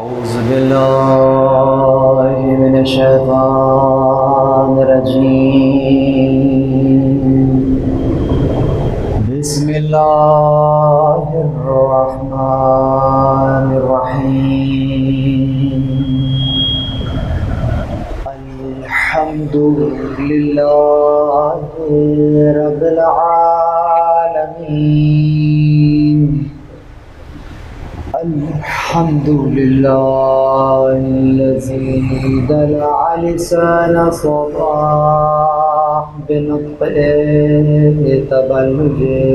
औज़ु बिल्लाहि मिनश शैतानिर रजीम। बिस्मिल्लाहिर रहमानिर रहीम। अल्हम्दुलिल्लाहि रब्बिल आलमीन। अल्हम्दुलिल्लाहिल्लज़ी दलअ लिसाना सफ़ाह बिनुत्क़ि तबल्लुजे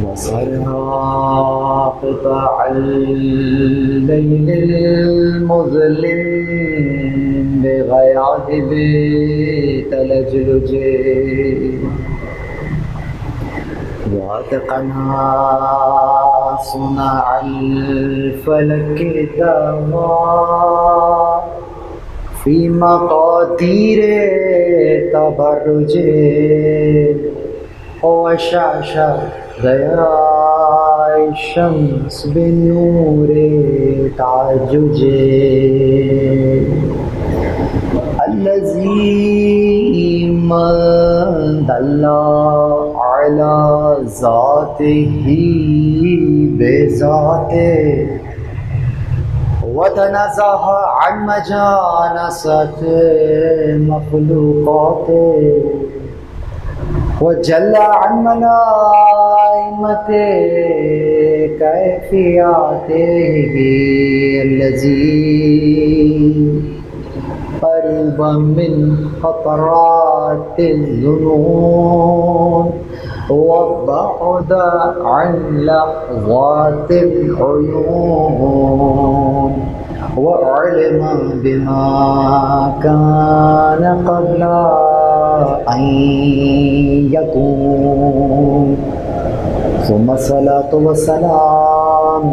व सरहा क़िताअल लैलिल मुज़लिम बिग़यादिबि तलज्जुजे वअतक़ना सुनअल फ़लक दवा फ़ी मक़ादीरे तबर्रुजे वशअशअ ज़ियाअ शम्स बिन्नूरे ताजुजे अल्लज़ी दल्ला अला ज़ातिही बेज़ाते व तनज़्ज़ह अन मजानसते मख़लूक़ाते व जल्ला अन मलाइमते कैफ़ियतिही अल्लज़ी क़रीबा मिन ख़तरातिल ज़ुनून व बअदा अन लहज़ातिल उयून व अलिमा बिमा कान क़ब्ला अन यकून सुम्मा सलातु व सलाम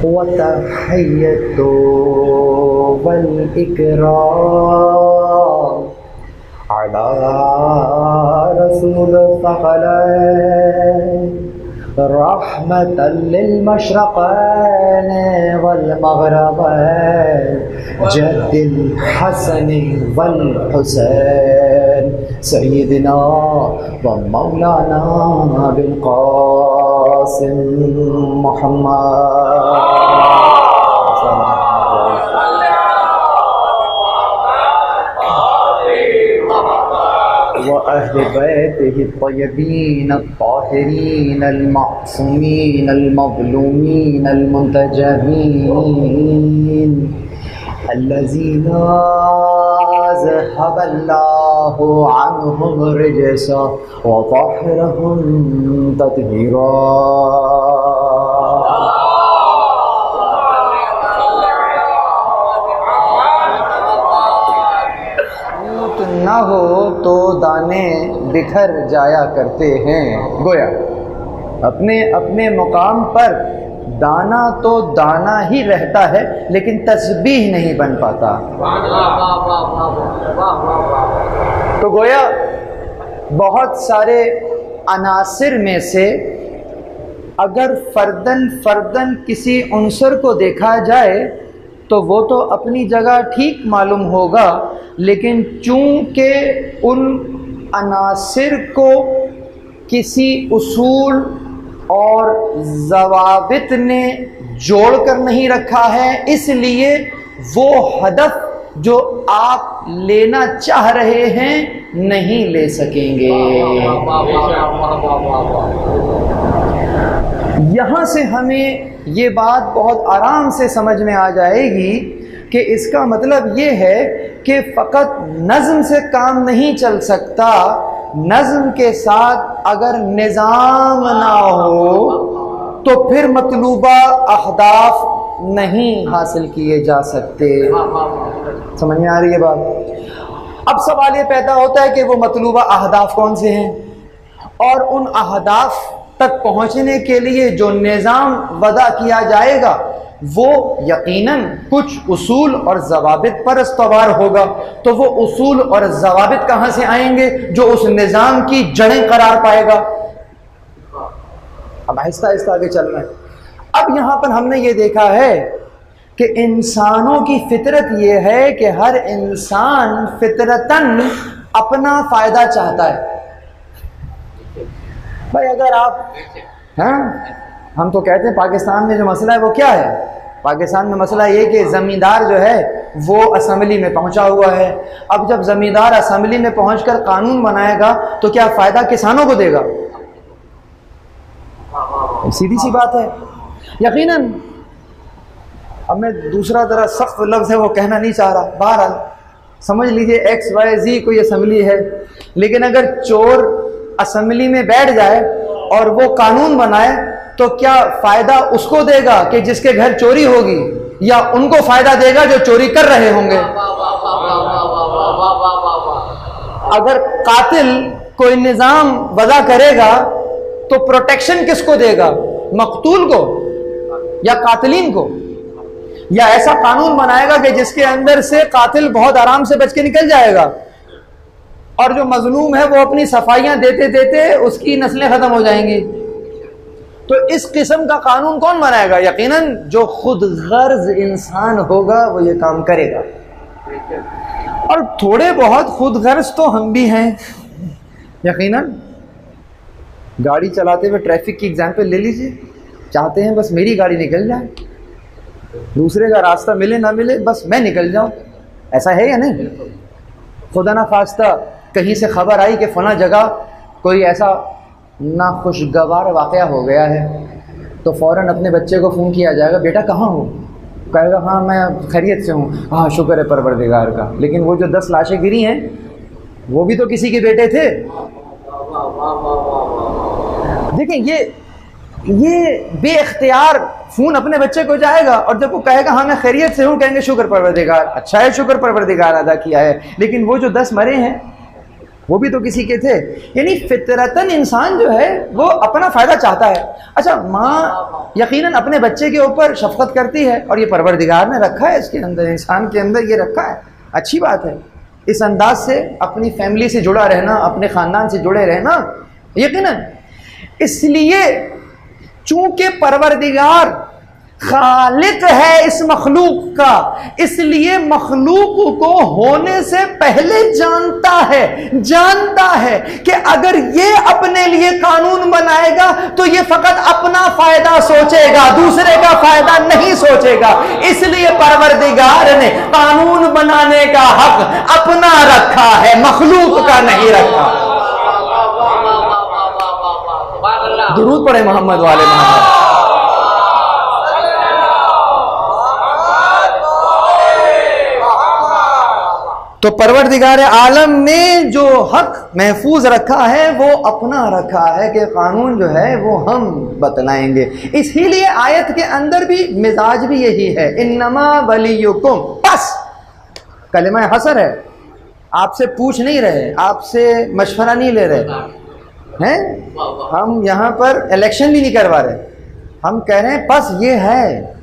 व तहिय्यतु वल इकराम अला रसूल सक़लैन रहमतल लिल मशरक़ैन वल मग़रबैन जद्दिल हसन वल हुसैन सय्यिदना व मौलाना बिल क़ासिम मुहम्मद व अहले बैतिही त्तय्यबीन अत्ताहिरीन अल-मासूमीन अल-मज़लूमीन अल-मुंतजबीन अल्लज़ीना अज़हबल्लाहु अन्हुम रिजसा व तahhirahum तत्हीरा। न हो तो दाने बिखर जाया करते हैं। गोया अपने अपने मुकाम पर दाना तो दाना ही रहता है, लेकिन तस्बीह नहीं बन पाता। तो गोया बहुत सारे अनासिर में से अगर फर्दन फर्दन किसी उन्सर को देखा जाए तो वो तो अपनी जगह ठीक मालूम होगा, लेकिन चूँकि उन अनासिर को किसी उसूल और ज़वाबित ने जोड़ कर नहीं रखा है, इसलिए वो हदफ जो आप लेना चाह रहे हैं नहीं ले सकेंगे। यहाँ से हमें ये बात बहुत आराम से समझ में आ जाएगी कि इसका मतलब ये है कि फ़कत नज़्म से काम नहीं चल सकता, नज़्म के साथ अगर निज़ाम ना हो तो फिर मतलूबा अहदाफ नहीं हासिल किए जा सकते। समझ में आ रही है बात? अब सवाल ये पैदा होता है कि वो मतलूबा अहदाफ कौन से हैं, और उन अहदाफ तक पहुँचने के लिए जो निज़ाम वदा किया जाएगा वो यकीनन कुछ उसूल और ज़वाबित पर इस्तवार होगा। तो वो उसूल और ज़वाबित कहाँ से आएंगे जो उस निज़ाम की जड़ें करार पाएगा। अब आहिस्ता आहिस्ता आगे चल रहे हैं। अब अब यहाँ पर हमने ये देखा है कि इंसानों की फितरत ये है कि हर इंसान फितरतन अपना फ़ायदा चाहता है। भाई अगर आप हम तो कहते हैं पाकिस्तान में जो मसला है वो क्या है, पाकिस्तान में मसला ये कि ज़मींदार जो है वो असेंबली में पहुंचा हुआ है। अब जब ज़मींदार असेंबली में पहुंचकर कानून बनाएगा तो क्या फ़ायदा किसानों को देगा? सीधी सी बात है यकीनन। अब मैं दूसरा तरह सख्त लफ्ज़ है वो कहना नहीं चाह रहा, बहरहाल समझ लीजिए XYZ कोई असेंबली है, लेकिन अगर चोर असेंबली में बैठ जाए और वो कानून बनाए तो क्या फायदा उसको देगा कि जिसके घर चोरी होगी, या उनको फायदा देगा जो चोरी कर रहे होंगे? अगर कातिल कोई निजाम वज़ा करेगा तो प्रोटेक्शन किसको देगा, मकतूल को या कातिलीन को? या ऐसा कानून बनाएगा कि जिसके अंदर से कातिल बहुत आराम से बच के निकल जाएगा और जो मजलूम है वो अपनी सफाइयां देते देते उसकी नस्लें खत्म हो जाएंगी? तो इस किस्म का कानून कौन बनाएगा? यकीनन जो खुद गर्ज इंसान होगा वो ये काम करेगा। और थोड़े बहुत खुद गर्ज तो हम भी हैं यकीनन। गाड़ी चलाते हुए ट्रैफिक की एग्जाम्पल ले लीजिए, चाहते हैं बस मेरी गाड़ी निकल जाए, दूसरे का रास्ता मिले ना मिले बस मैं निकल जाऊं। ऐसा है या नहीं? खुदा ना खास्ता कहीं से खबर आई कि फला जगह कोई ऐसा नाखुशगवार वाक़या हो गया है तो फ़ौरन अपने बच्चे को फ़ोन किया जाएगा, बेटा कहाँ हो? कहेगा हाँ मैं खैरियत से हूँ। हाँ शुक्र है परवरदिगार का। लेकिन वो जो 10 लाशें गिरी हैं वो भी तो किसी के बेटे थे। देखें ये बेइख्तियार फ़ोन अपने बच्चे को जाएगा और जब वो कहेगा हाँ मैं खैरियत से हूँ, कहेंगे शुक्र परवरदिगार, अच्छा है शुक्र परवरदिगार अदा किया है। लेकिन वो जो 10 मरे हैं वो भी तो किसी के थे। यानी फितरतन इंसान जो है वो अपना फ़ायदा चाहता है। अच्छा, माँ यकीनन अपने बच्चे के ऊपर शफकत करती है और ये परवरदिगार ने रखा है इसके अंदर, इंसान के अंदर ये रखा है, अच्छी बात है। इस अंदाज से अपनी फैमिली से जुड़ा रहना, अपने ख़ानदान से जुड़े रहना यकीनन। इसलिए चूंकि परवरदिगार खालिक है इस मखलूक का, इसलिए मखलूक को होने से पहले जानता है कि अगर ये अपने लिए कानून बनाएगा तो ये फकत अपना फायदा सोचेगा, दूसरे का फायदा नहीं सोचेगा। इसलिए परवरदिगार ने कानून बनाने का हक अपना रखा है, मखलूक का नहीं रखा। दुरूद पढ़े मोहम्मद वाले मोहम्मद। तो परवरदिगार आलम ने जो हक महफूज रखा है वो अपना रखा है कि कानून जो है वो हम बतलाएंगे। इसीलिए आयत के अंदर भी मिजाज भी यही है, इन्नमा वलियुकुम, बस कलिमा हसर है। आपसे पूछ नहीं रहे, आपसे मशवरा नहीं ले रहे हैं, हम यहाँ पर इलेक्शन भी नहीं करवा रहे, हम कह रहे हैं बस ये है,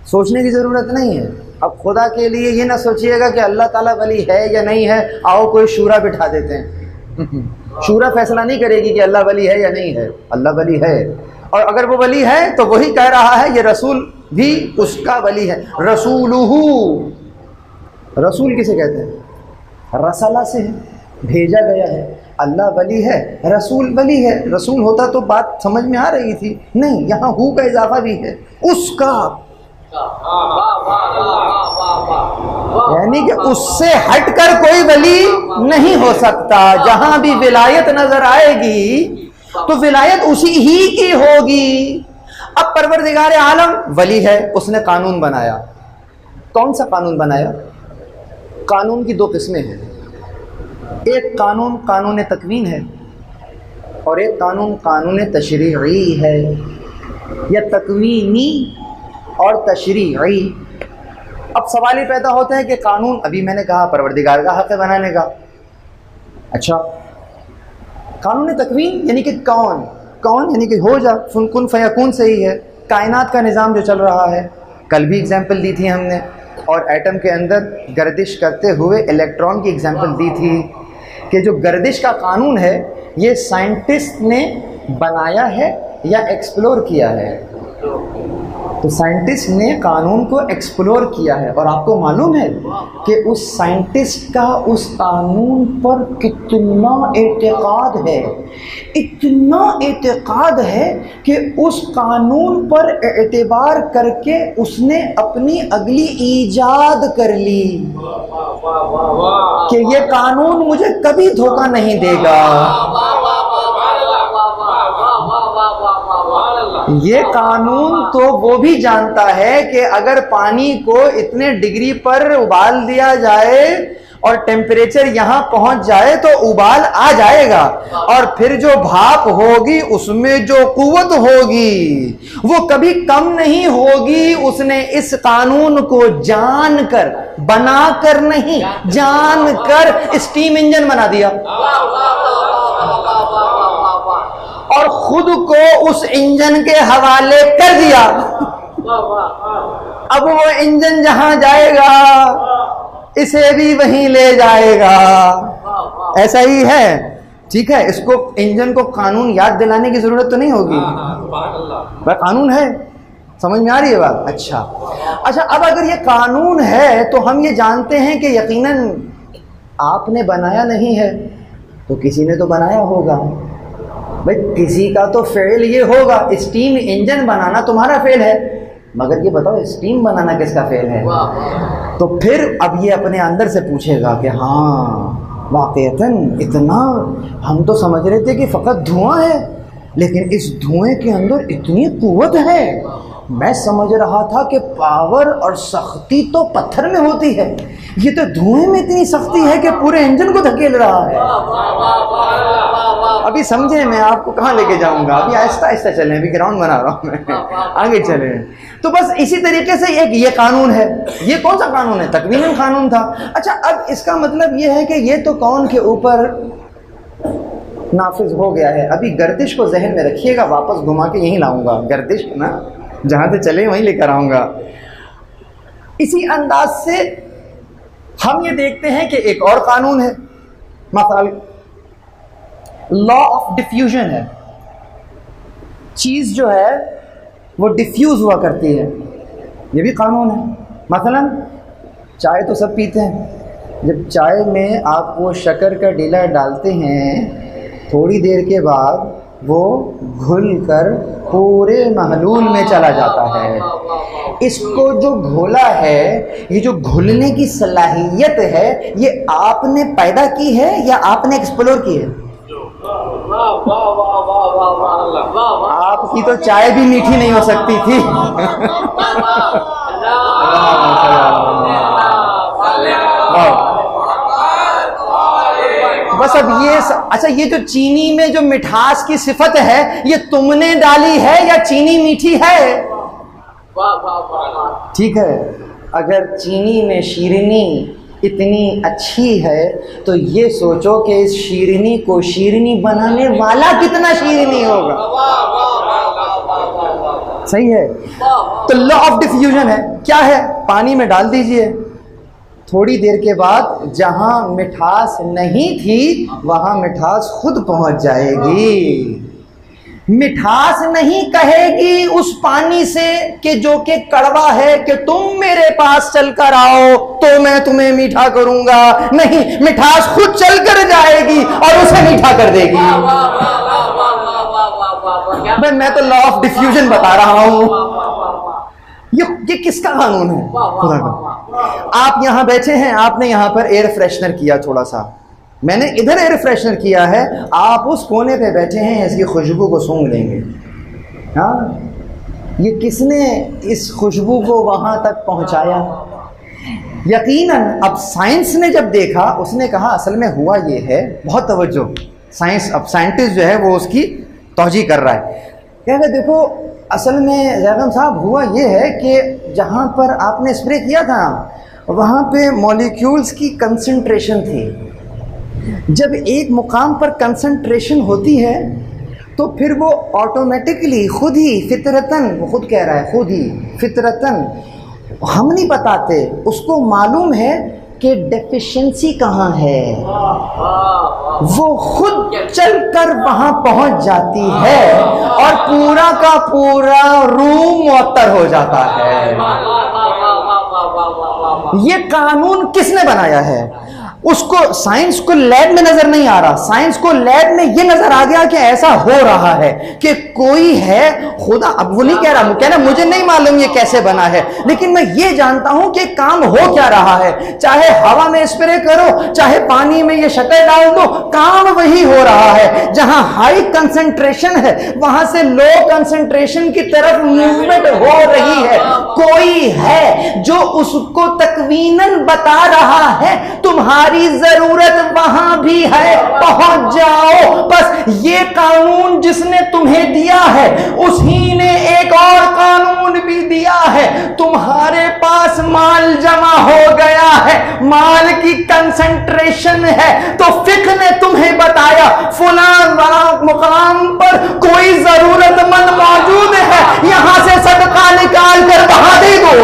सोचने की ज़रूरत नहीं है। अब खुदा के लिए ये ना सोचिएगा कि अल्लाह ताला वली है या नहीं है, आओ कोई शूरा बिठा देते हैं। शूरा फैसला नहीं करेगी कि अल्लाह वली है या नहीं है, अल्लाह वली है। और अगर वो वली है तो वही कह रहा है ये रसूल भी उसका वली है। रसूलुहु, रसूल किसे कहते हैं? रसला से है, भेजा गया है। अल्लाह वली है, रसूल वली है। रसूल होता तो बात समझ में आ रही थी, नहीं, यहाँ हु का इजाफा भी है, उसका, यानी कि उससे हटकर कोई वली नहीं हो सकता। जहां भी विलायत नजर आएगी तो विलायत उसी ही की होगी। अब परवरदिगार आलम वली है, उसने कानून बनाया। कौन सा कानून बनाया? कानून की 2 किस्में हैं, एक कानून कानून तकवीन है और एक कानून कानून तशरीई है, या तकवीनी और तशरीई। अब सवाल ही पैदा होता है कि कानून, अभी मैंने कहा परवरदिगार का हक है बनाने का, अच्छा कानून तकवीन यानी कि कौन यानी कि हो जा, कुन फयकून से ही है। कायनात का निज़ाम जो चल रहा है, कल भी एग्जाम्पल दी थी हमने, और एटम के अंदर गर्दिश करते हुए इलेक्ट्रॉन की एग्जाम्पल दी थी कि जो गर्दिश का कानून है ये साइंटिस्ट ने बनाया है या एक्सप्लोर किया है? तो साइंटिस्ट ने कानून को एक्सप्लोर किया है, और आपको मालूम है कि उस साइंटिस्ट का उस कानून पर कितना एतकाद है, इतना एतकाद है कि उस कानून पर एतबार करके उसने अपनी अगली ईजाद कर ली कि ये कानून मुझे कभी धोखा नहीं देगा। ये कानून तो वो भी जानता है कि अगर पानी को इतने डिग्री पर उबाल दिया जाए और टेम्परेचर यहाँ पहुंच जाए तो उबाल आ जाएगा, और फिर जो भाप होगी उसमें जो कुव्वत होगी वो कभी कम नहीं होगी। उसने इस कानून को जानकर, बनाकर नहीं, जानकर स्टीम इंजन बना दिया और खुद को उस इंजन के हवाले कर दिया। अब वो इंजन जहां जाएगा इसे भी वहीं ले जाएगा। ऐसा ही है, ठीक है। इसको, इंजन को कानून याद दिलाने की जरूरत तो नहीं होगी, वह कानून है। समझ में आ रही है बात? अच्छा, अब अगर ये कानून है तो हम ये जानते हैं कि यकीनन आपने बनाया नहीं है तो किसी ने तो बनाया होगा। भाई किसी का तो फेल ये होगा। स्टीम इंजन बनाना तुम्हारा फेल है, मगर ये बताओ स्टीम बनाना किसका फेल है? तो फिर अब ये अपने अंदर से पूछेगा कि हाँ वाकईतन इतना, हम तो समझ रहे थे कि फ़कत धुआं है, लेकिन इस धुएं के अंदर इतनी कुव्वत है। मैं समझ रहा था कि पावर और सख्ती तो पत्थर में होती है, ये तो धुएं में इतनी सख्ती है कि पूरे इंजन को धकेल रहा है। अभी समझे मैं आपको कहाँ लेके जाऊंगा, अभी आहिस्ता आहिस्ता चलें, अभी ग्राउंड बना रहा हूँ मैं, आगे चलें। तो बस इसी तरीके से एक ये कानून है। ये कौन सा कानून है? तकवीनन कानून था। अच्छा, अब इसका मतलब ये है कि ये तो कौन के ऊपर नाफिज हो गया है। अभी गर्दिश को जहन में रखिएगा, वापस घुमा के यहीं लाऊंगा। गर्दिश ना, जहाँ से चले वहीं लेकर आऊंगा। इसी अंदाज से हम ये देखते हैं कि एक और कानून है, मसाल लॉ ऑफ डिफ्यूजन है। चीज़ जो है वो डिफ्यूज हुआ करती है, ये भी कानून है। मसलन चाय तो सब पीते हैं, जब चाय में आप वो शक्कर का डीला डालते हैं थोड़ी देर के बाद वो घुल कर पूरे महलूल में चला जाता है। इसको जो घोला है, ये जो घुलने की सलाहियत है, ये आपने पैदा की है या आपने एक्सप्लोर की है? आपकी तो चाय भी मीठी नहीं हो सकती थी। बस अब ये अच्छा, ये जो चीनी में जो मिठास की सिफत है, ये तुमने डाली है या चीनी मीठी है? ठीक है, अगर चीनी में शीरनी इतनी अच्छी है तो ये सोचो कि इस शीरनी को शीरनी बनाने वाला कितना शीरनी होगा। सही है। तो लॉ ऑफ डिफ्यूजन है, क्या है? पानी में डाल दीजिए, थोड़ी देर के बाद जहां मिठास नहीं थी वहां मिठास खुद पहुंच जाएगी। मिठास नहीं कहेगी उस पानी से कि जो कि कड़वा है कि तुम मेरे पास चलकर आओ तो मैं तुम्हें मीठा करूंगा। नहीं, मिठास खुद चलकर जाएगी और उसे मीठा कर देगी। मैं तो लॉ ऑफ डिफ्यूजन बता रहा हूं। ये किसका कानून है? खुदा का। आप यहां बैठे हैं, आपने यहां पर एयर फ्रेशनर किया थोड़ा सा, मैंने इधर एयर फ्रेशनर किया है, आप उस कोने पे बैठे हैं, इसकी खुशबू को सूंघ लेंगे। हाँ, ये किसने इस खुशबू को वहां तक पहुंचाया? यकीनन अब साइंस ने जब देखा, उसने कहा असल में हुआ ये है, बहुत तवज्जो, साइंस, अब साइंटिस्ट जो है वो उसकी तौजीह कर रहा है। क्या देखो, असल में जैगम साहब हुआ ये है कि जहाँ पर आपने स्प्रे किया था वहाँ पे मॉलिक्यूल्स की कंसंट्रेशन थी। जब एक मुकाम पर कंसंट्रेशन होती है तो फिर वो ऑटोमेटिकली खुद ही फितरतन, वो खुद कह रहा है खुद ही फितरतन, हम नहीं बताते, उसको मालूम है कि डेफिशिएंसी कहाँ है, वो खुद चलकर वहां पहुंच जाती है और पूरा का पूरा रूम मुअत्तर हो जाता है। ये कानून किसने बनाया है? उसको साइंस को लैब में नजर नहीं आ रहा, साइंस को लैब में ये नजर आ गया कि ऐसा हो रहा है कि कोई है खुदा। अब वो नहीं कह रहा, कहना मुझे नहीं मालूम ये कैसे बना है, लेकिन मैं ये जानता हूं कि काम हो क्या रहा है। चाहे हवा में स्प्रे करो, चाहे पानी में ये शक्कर डाल दो, काम वही हो रहा है। जहां हाई कंसंट्रेशन है वहां से लो कंसंट्रेशन की तरफ मूवमेंट हो रही है। कोई है जो उसको तकवीनन बता रहा है, तुम्हारी जरूरत वहां भी है, पहुंच जाओ। बस ये कानून जिसने तुम्हें दिया है उसी ने एक और कानून भी दिया है। तुम्हारे पास माल जमा हो गया है, माल की कंसंट्रेशन है, तो फिक्र ने तुम्हें बताया फलां मुकाम पर कोई जरूरतमंद मौजूद है, यहां से सदका निकाल कर वहां दे दो।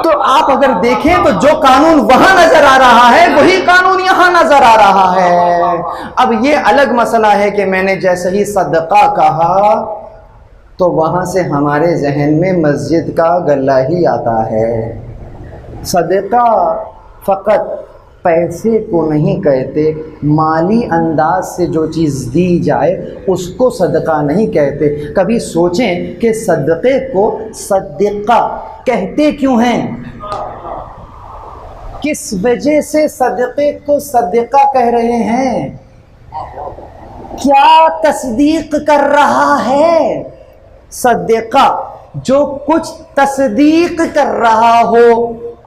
तो आप अगर देखें तो जो कानून वहां नजर आ रहा है वही कानून यहां नजर आ रहा है। अब ये अलग मसला है कि मैंने जैसे ही सदका कहा तो वहां से हमारे जहन में मस्जिद का गल्ला ही आता है। सदका फकत पैसे को नहीं कहते, माली अंदाज से जो चीज़ दी जाए उसको सदका नहीं कहते। कभी सोचें कि सदक़े को सदका कहते क्यों हैं? किस वजह से सदक़े को सदका कह रहे हैं? क्या तस्दीक कर रहा है? सदका जो कुछ तस्दीक कर रहा हो।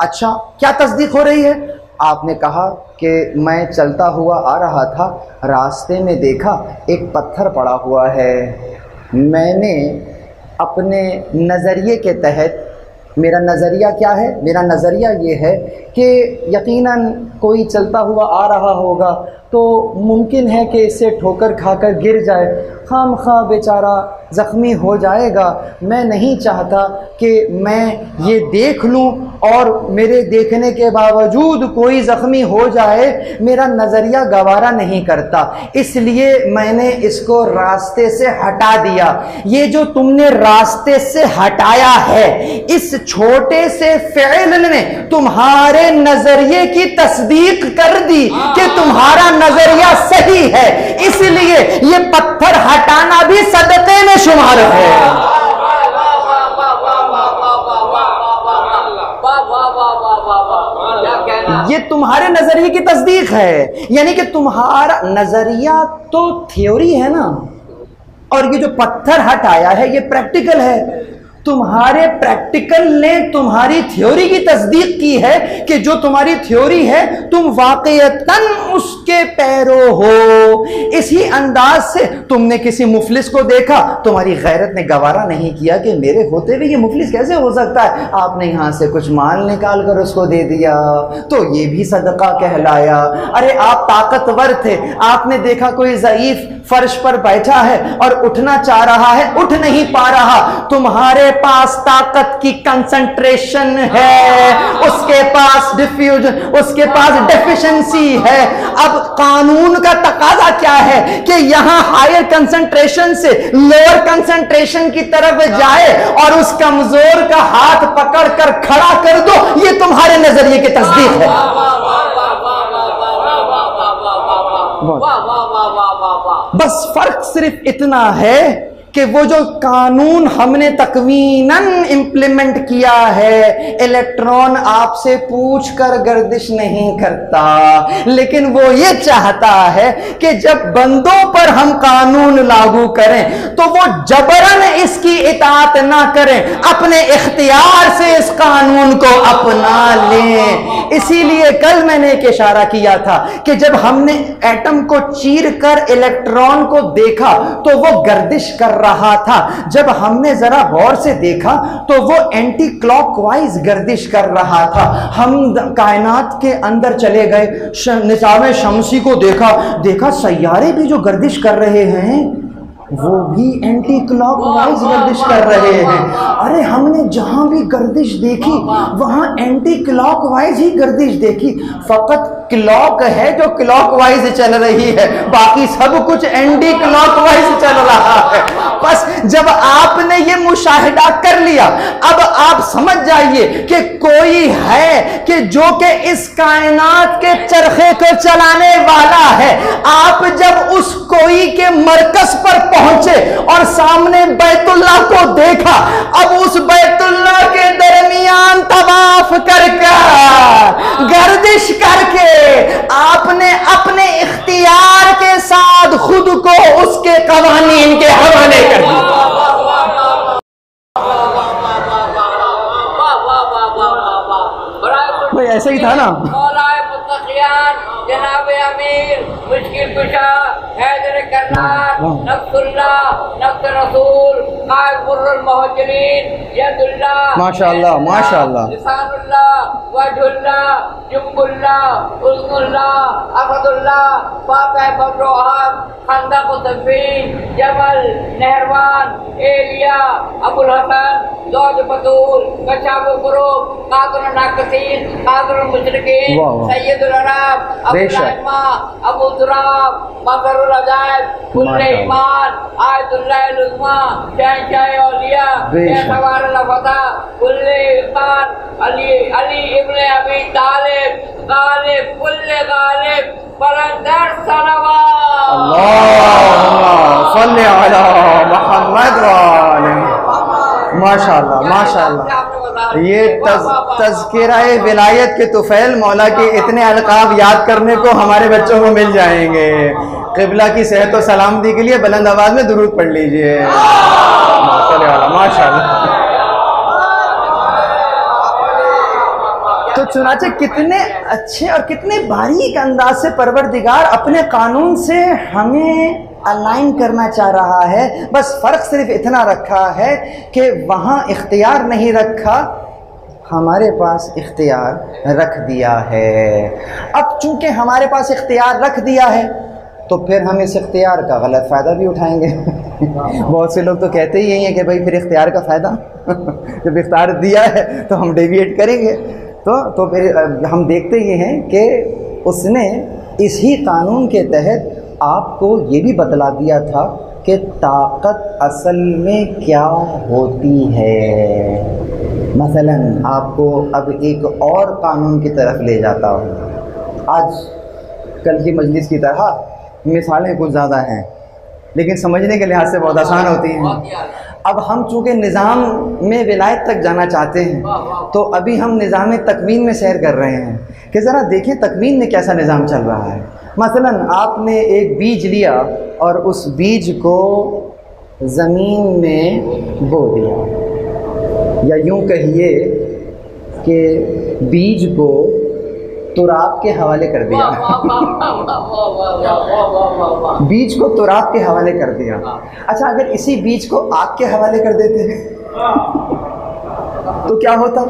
अच्छा, क्या तस्दीक हो रही है? आपने कहा कि मैं चलता हुआ आ रहा था, रास्ते में देखा एक पत्थर पड़ा हुआ है। मैंने अपने नज़रिए के तहत, मेरा नज़रिया क्या है? मेरा नज़रिया ये है कि यकीनन कोई चलता हुआ आ रहा होगा तो मुमकिन है कि इससे ठोकर खाकर गिर जाए, खामखा बेचारा ज़ख्मी हो जाएगा। मैं नहीं चाहता कि मैं ये देख लूं और मेरे देखने के बावजूद कोई ज़ख्मी हो जाए, मेरा नज़रिया गवारा नहीं करता, इसलिए मैंने इसको रास्ते से हटा दिया। ये जो तुमने रास्ते से हटाया है, इस छोटे से फ़िल ने तुम्हारे नज़रिए की तस्दीक कर दी कि तुम्हारा नज़रिया सही है, इसलिए ये पत्थर हटाना भी सदक़े में शुमार है। ये तुम्हारे नजरिए की तस्दीक है, यानी कि तुम्हारा नजरिया तो थ्योरी है ना, और ये जो पत्थर हटाया है ये प्रैक्टिकल है। तुम्हारे प्रैक्टिकल ने तुम्हारी थ्योरी की तस्दीक की है कि जो तुम्हारी थ्योरी है तुम वाकईतन उसके पैरो हो। इसी अंदाज से तुमने किसी मुफलिस को देखा, तुम्हारी गैरत ने गवारा नहीं किया कि मेरे होते हुए ये मुफलिस कैसे हो सकता है, आपने यहां से कुछ माल निकाल कर उसको दे दिया, तो ये भी सदका कहलाया। अरे आप ताकतवर थे, आपने देखा कोई ज़ईफ फर्श पर बैठा है और उठना चाह रहा है, उठ नहीं पा रहा, तुम्हारे पास ताकत की कंसंट्रेशन है, उसके पास डिफ्यूजन, उसके पास डेफिशिएंसी है। अब कानून का तकाजा क्या है कि यहां हायर कंसंट्रेशन से लोअर कंसंट्रेशन की तरफ जाए और उस कमजोर का हाथ पकड़कर खड़ा कर दो। ये तुम्हारे नजरिए की तस्दीक है। बस फर्क सिर्फ इतना है कि वो जो कानून हमने तकवीनन इम्प्लीमेंट किया है, इलेक्ट्रॉन आपसे पूछकर गर्दिश नहीं करता, लेकिन वो ये चाहता है कि जब बंदों पर हम कानून लागू करें तो वो जबरन इसकी इताअत ना करें, अपने इख्तियार से इस कानून को अपना लें। इसीलिए कल मैंने एक इशारा किया था कि जब हमने एटम को चीर कर इलेक्ट्रॉन को देखा तो वो गर्दिश कर रहा था, जब हमने जरा गौर से देखा तो वो एंटी क्लॉकवाइज गर्दिश कर रहा था। हम कायनात के अंदर चले गए, निजाम शमसी को देखा, सैयारे भी जो गर्दिश कर रहे हैं, वो भी एंटी क्लॉकवाइज गर्दिश कर रहे हैं। अरे हमने जहां भी गर्दिश देखी वहां एंटी क्लॉकवाइज ही गर्दिश देखी। फकत क्लॉक है जो क्लॉकवाइज चल रही है, बाकी सब कुछ एंटी क्लॉकवाइज चल रहा है। बस जब आपने ये मुशाहिदा कर लिया, अब आप समझ जाइए कि कोई है कि जो कि इस कायनात के चरखे को चलाने वाला है। आप जब उस कोई के मरकज पर पहुंचे और सामने बैतुल्लाह को देखा, अब उस बैतुल्लाह के दरमियान तवाफ करके गर्दिश करके आपने अपने इख्तियार के साथ खुद को उसके कवानीन के हवाले कर दिया। भाई ऐसा ही था ना। जनाब अमीर मुश्किल कुशा हैदर करनार नफ्सुल्लाह नफ्स रसूल कायल मुर्रुल मुहज्जिरीन यदुल्लाह माशाअल्लाह माशाअल्लाह लिसानुल्लाह वजहुल्लाह जुम्बुल्लाह उज़्नुल्लाह असदुल्लाह फातिह बब्रोहाब खंदक तफीन जमल नहरवान एलिया अबुल हसन ज़ौज बतूल कशाफ कुरूब कादुल नाकसीन कादुल मुशरिकीन सैयदुल अरब अबू तुराब मज़रुल अजाइब कुल्ले ईमान आयतुल्लाह उज़्मा शहंशाह औलिया सवारुल फता कुल्ले खान अली इब्ने अबी तालिब गालिब कुल्ले गालिब बलंदर सलवात अल्लाहुम्मा सल्ली अला मुहम्मद व आले माशाअल्लाह माशाअल्लाह। ये तज़किराए विलायत के तुफैल मौला के इतने अलकाब याद करने को हमारे बच्चों को मिल जाएंगे। क़िबला की सेहत और सलामती के लिए बुलंद आवाज में दुरूद पढ़ लीजिए। माशाअल्लाह। तो चुनाचे कितने अच्छे और कितने बारीक अंदाज से परवरदिगार अपने कानून से हमें अलाइन करना चाह रहा है। बस फ़र्क सिर्फ इतना रखा है कि वहाँ इख्तियार नहीं रखा, हमारे पास इख्तियार रख दिया है। अब चूंकि हमारे पास इख्तियार रख दिया है तो फिर हम इस इख्तियार का गलत फ़ायदा भी उठाएंगे। बहुत से लोग तो कहते ही यही हैं कि भाई फिर इख्तियार का फ़ायदा जब इख्तियार दिया है तो हम डेविएट करेंगे। तो फिर हम देखते ये हैं कि उसने इसी कानून के तहत आपको ये भी बतला दिया था कि ताकत असल में क्या होती है। मसलन आपको अब एक और कानून की तरफ ले जाता हूँ। आज कल की मजलिस की तरह मिसालें कुछ ज़्यादा हैं लेकिन समझने के लिहाज से बहुत आसान होती हैं। अब हम चूँकि निज़ाम में विलायत तक जाना चाहते हैं तो अभी हम निज़ाम तकवीन में सैर कर रहे हैं कि ज़रा देखें तकवीन में कैसा निज़ाम चल रहा है। मसलन आपने एक बीज लिया और उस बीज को ज़मीन में बो दिया, या यूँ कहिए कि बीज को तुराब के हवाले कर दिया। बीज को तुराब के हवाले कर दिया। अच्छा, अगर इसी बीज को आग के हवाले कर देते हैं तो क्या होता?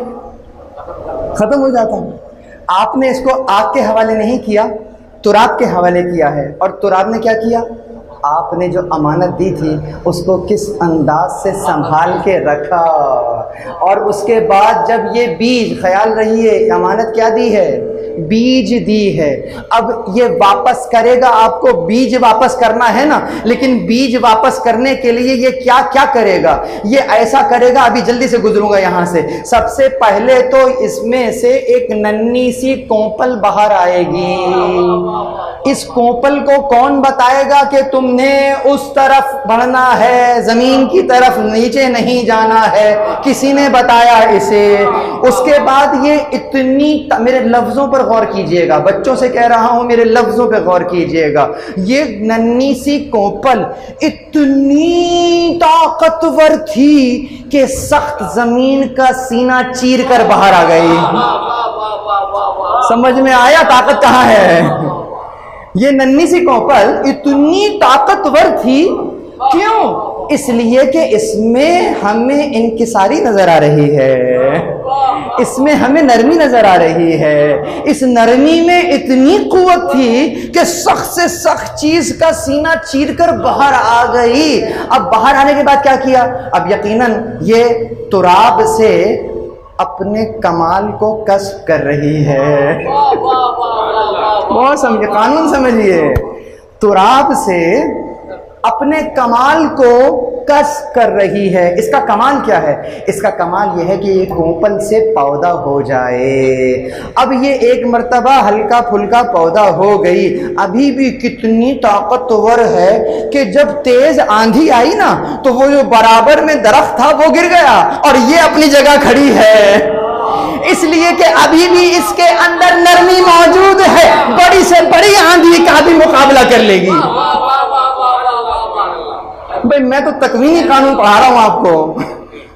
ख़त्म हो जाता। आपने इसको आग के हवाले नहीं किया, तुराब के हवाले किया है। और तुराब ने क्या किया? आपने जो अमानत दी थी उसको किस अंदाज से संभाल के रखा, और उसके बाद जब ये बीज, ख्याल रहिए अमानत क्या दी है? बीज दी है। अब ये वापस करेगा, आपको बीज वापस करना है ना, लेकिन बीज वापस करने के लिए ये क्या क्या करेगा? ये ऐसा करेगा, अभी जल्दी से गुजरूंगा यहाँ से। सबसे पहले तो इसमें से एक नन्ही सी कोंपल बाहर आएगी। इस कोंपल को कौन बताएगा कि तुमने उस तरफ बढ़ना है, जमीन की तरफ नीचे नहीं जाना है? किसी ने बताया इसे। उसके बाद ये इतनी, मेरे लफ्जों पर गौर कीजिएगा, बच्चों से कह रहा हूं, मेरे लफ्जों पर गौर कीजिएगा। ये नन्ही सी कोंपल इतनी ताकतवर थी कि सख्त जमीन का सीना चीर कर बाहर आ गई। समझ में आया ताकत कहाँ है? ये नन्ही सी कोंपल इतनी ताकतवर थी। क्यों? इसलिए कि इसमें हमें इनकिसारी नजर आ रही है। इसमें हमें नरमी नजर आ रही है। इस नरमी में इतनी कुव्वत थी कि सख्त से सख्त चीज का सीना चीरकर बाहर आ गई। अब बाहर आने के बाद क्या किया? अब यकीनन ये तुराब से अपने कमाल को कस्ब कर रही है। बहुत समझिए, कानून समझिए, तुराब से अपने कमाल को कस्ब कर रही है। इसका कमाल क्या है? इसका कमाल यह है कि ये कोपल से पौधा हो जाए। अब ये एक मर्तबा हल्का फुल्का पौधा हो गई, अभी भी कितनी ताकतवर है कि जब तेज आंधी आई ना तो वो जो बराबर में दरख्त था वो गिर गया और ये अपनी जगह खड़ी है। इसलिए कि अभी भी इसके अंदर नरमी मौजूद है, बड़ी से बड़ी आंधी का भी मुकाबला कर लेगी। भाई मैं तो तकवीनी कानून पढ़ा रहा हूं आपको,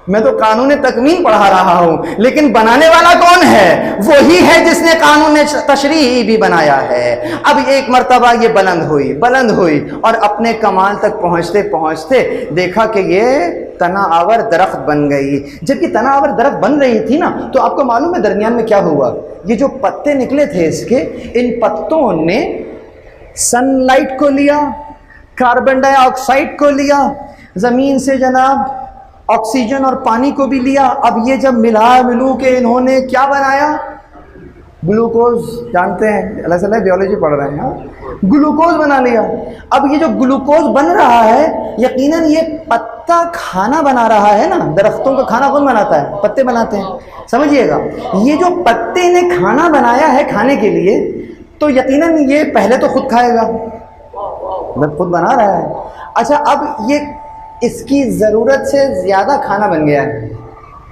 मैं तो कानून तकवीन पढ़ा रहा हूं, लेकिन बनाने वाला कौन है? वही है जिसने कानून तशरीही भी बनाया है। अब एक मर्तबा ये बुलंद हुई और अपने कमाल तक पहुंचते पहुंचते देखा कि ये तनावर दरख्त बन गई। जब ये तनावर दरख्त बन रही थी ना तो आपको मालूम है दरमियान में क्या हुआ? ये जो पत्ते निकले थे इसके, इन पत्तों ने सनलाइट को लिया, कार्बन डाइऑक्साइड को लिया, जमीन से जनाब ऑक्सीजन और पानी को भी लिया। अब ये जब मिलू के इन्होंने क्या बनाया? ग्लूकोज। जानते हैं, अल्लाह से बायोलॉजी पढ़ रहे हैं, ग्लूकोज बना लिया। अब ये जो ग्लूकोज बन रहा है, यकीनन ये पत्ता खाना बना रहा है ना। दरख्तों का खाना कौन बनाता है? पत्ते बनाते हैं, समझिएगा। ये जो पत्ते ने खाना बनाया है खाने के लिए, तो यकीनन ये पहले तो खुद खाएगा, मतलब खुद बना रहा है। अच्छा, अब ये इसकी ज़रूरत से ज़्यादा खाना बन गया है,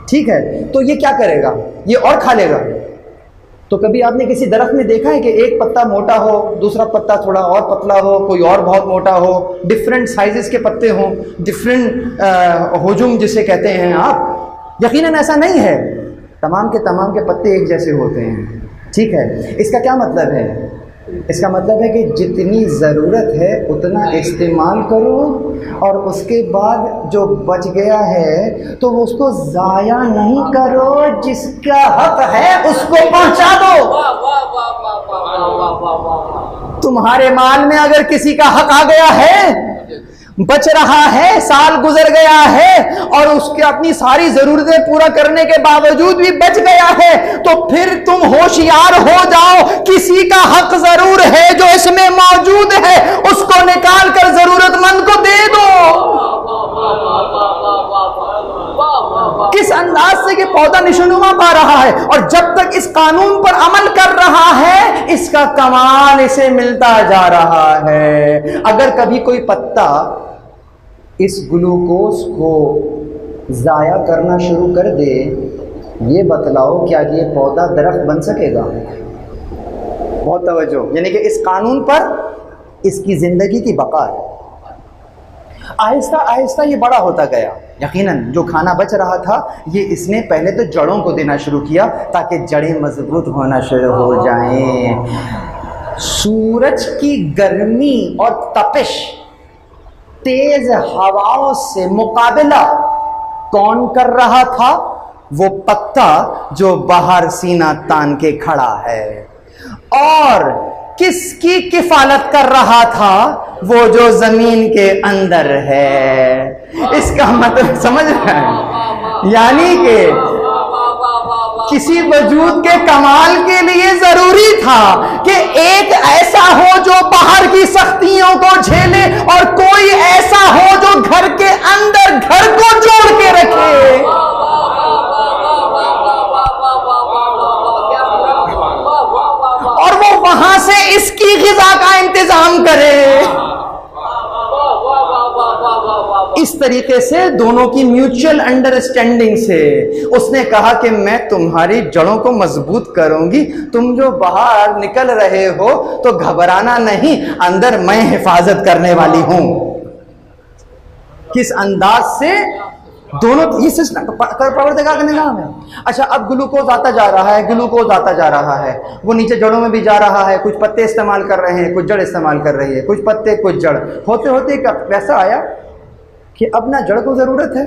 ठीक है, तो ये क्या करेगा? ये और खा लेगा। तो कभी आपने किसी दरख्त में देखा है कि एक पत्ता मोटा हो, दूसरा पत्ता थोड़ा और पतला हो, कोई और बहुत मोटा हो, डिफरेंट साइजेस के पत्ते हों, डिफरेंट हुजुम जिसे कहते हैं आप? यकीनन ऐसा नहीं है, तमाम के पत्ते एक जैसे होते हैं, ठीक है। इसका क्या मतलब है? इसका मतलब है कि जितनी ज़रूरत है उतना इस्तेमाल करो और उसके बाद जो बच गया है तो उसको ज़ाया नहीं करो, जिसका हक है उसको पहुंचा दो। तुम्हारे माल में अगर किसी का हक आ गया है, बच रहा है, साल गुजर गया है और उसके अपनी सारी जरूरतें पूरा करने के बावजूद भी बच गया है, तो फिर तुम होशियार हो जाओ। किसी का हक जरूर है जो इसमें मौजूद है, उसको निकाल कर जरूरतमंद को दे दो। किस अंदाज से कि पौधा निशुनुमा पा रहा है और जब तक इस कानून पर अमल कर रहा है इसका कमाल इसे मिलता जा रहा है। अगर कभी कोई पत्ता इस ग्लूकोज को जाया करना शुरू कर दे, ये बतलाओ क्या ये पौधा दरख्त बन सकेगा? बहुत तवज्जो, यानी कि इस कानून पर इसकी जिंदगी की बका है। आहिस्ता आहिस्ता ये बड़ा होता गया। यकीनन जो खाना बच रहा था ये इसने पहले तो जड़ों को देना शुरू किया ताकि जड़ें मजबूत होना शुरू हो जाएं। सूरज की गर्मी और तपिश, तेज हवाओं से मुकाबला कौन कर रहा था? वो पत्ता जो बाहर सीना तान के खड़ा है। और किसकी किफालत कर रहा था? वो जो जमीन के अंदर है। इसका मतलब समझ रहे हैं? यानी कि किसी वजूद के कमाल के लिए जरूरी था कि एक ऐसा हो जो बाहर की सख्तियों को झेले और कोई ऐसा हो जो घर के अंदर घर को जोड़ के रखे। और वो वहां से इसकी ग़िज़ा का इंतजाम करे। इस तरीके से दोनों की म्यूचुअल अंडरस्टैंडिंग से उसने कहा कि मैं तुम्हारी जड़ों को मजबूत करूंगी, तुम जो बाहर निकल रहे हो तो घबराना नहीं, अंदर मैं हिफाजत करने वाली हूं। किस अंदाज से दोनों, ये सिस्टम प्रवर्तिका का निजाम है। अच्छा, अब ग्लूकोज आता जा रहा है, ग्लूकोज आता जा रहा है, वो नीचे जड़ों में भी जा रहा है। कुछ पत्ते इस्तेमाल कर रहे हैं, कुछ जड़ इस्तेमाल कर रही है, कुछ पत्ते कुछ जड़। होते होते वैसा आया कि अब ना जड़ को ज़रूरत है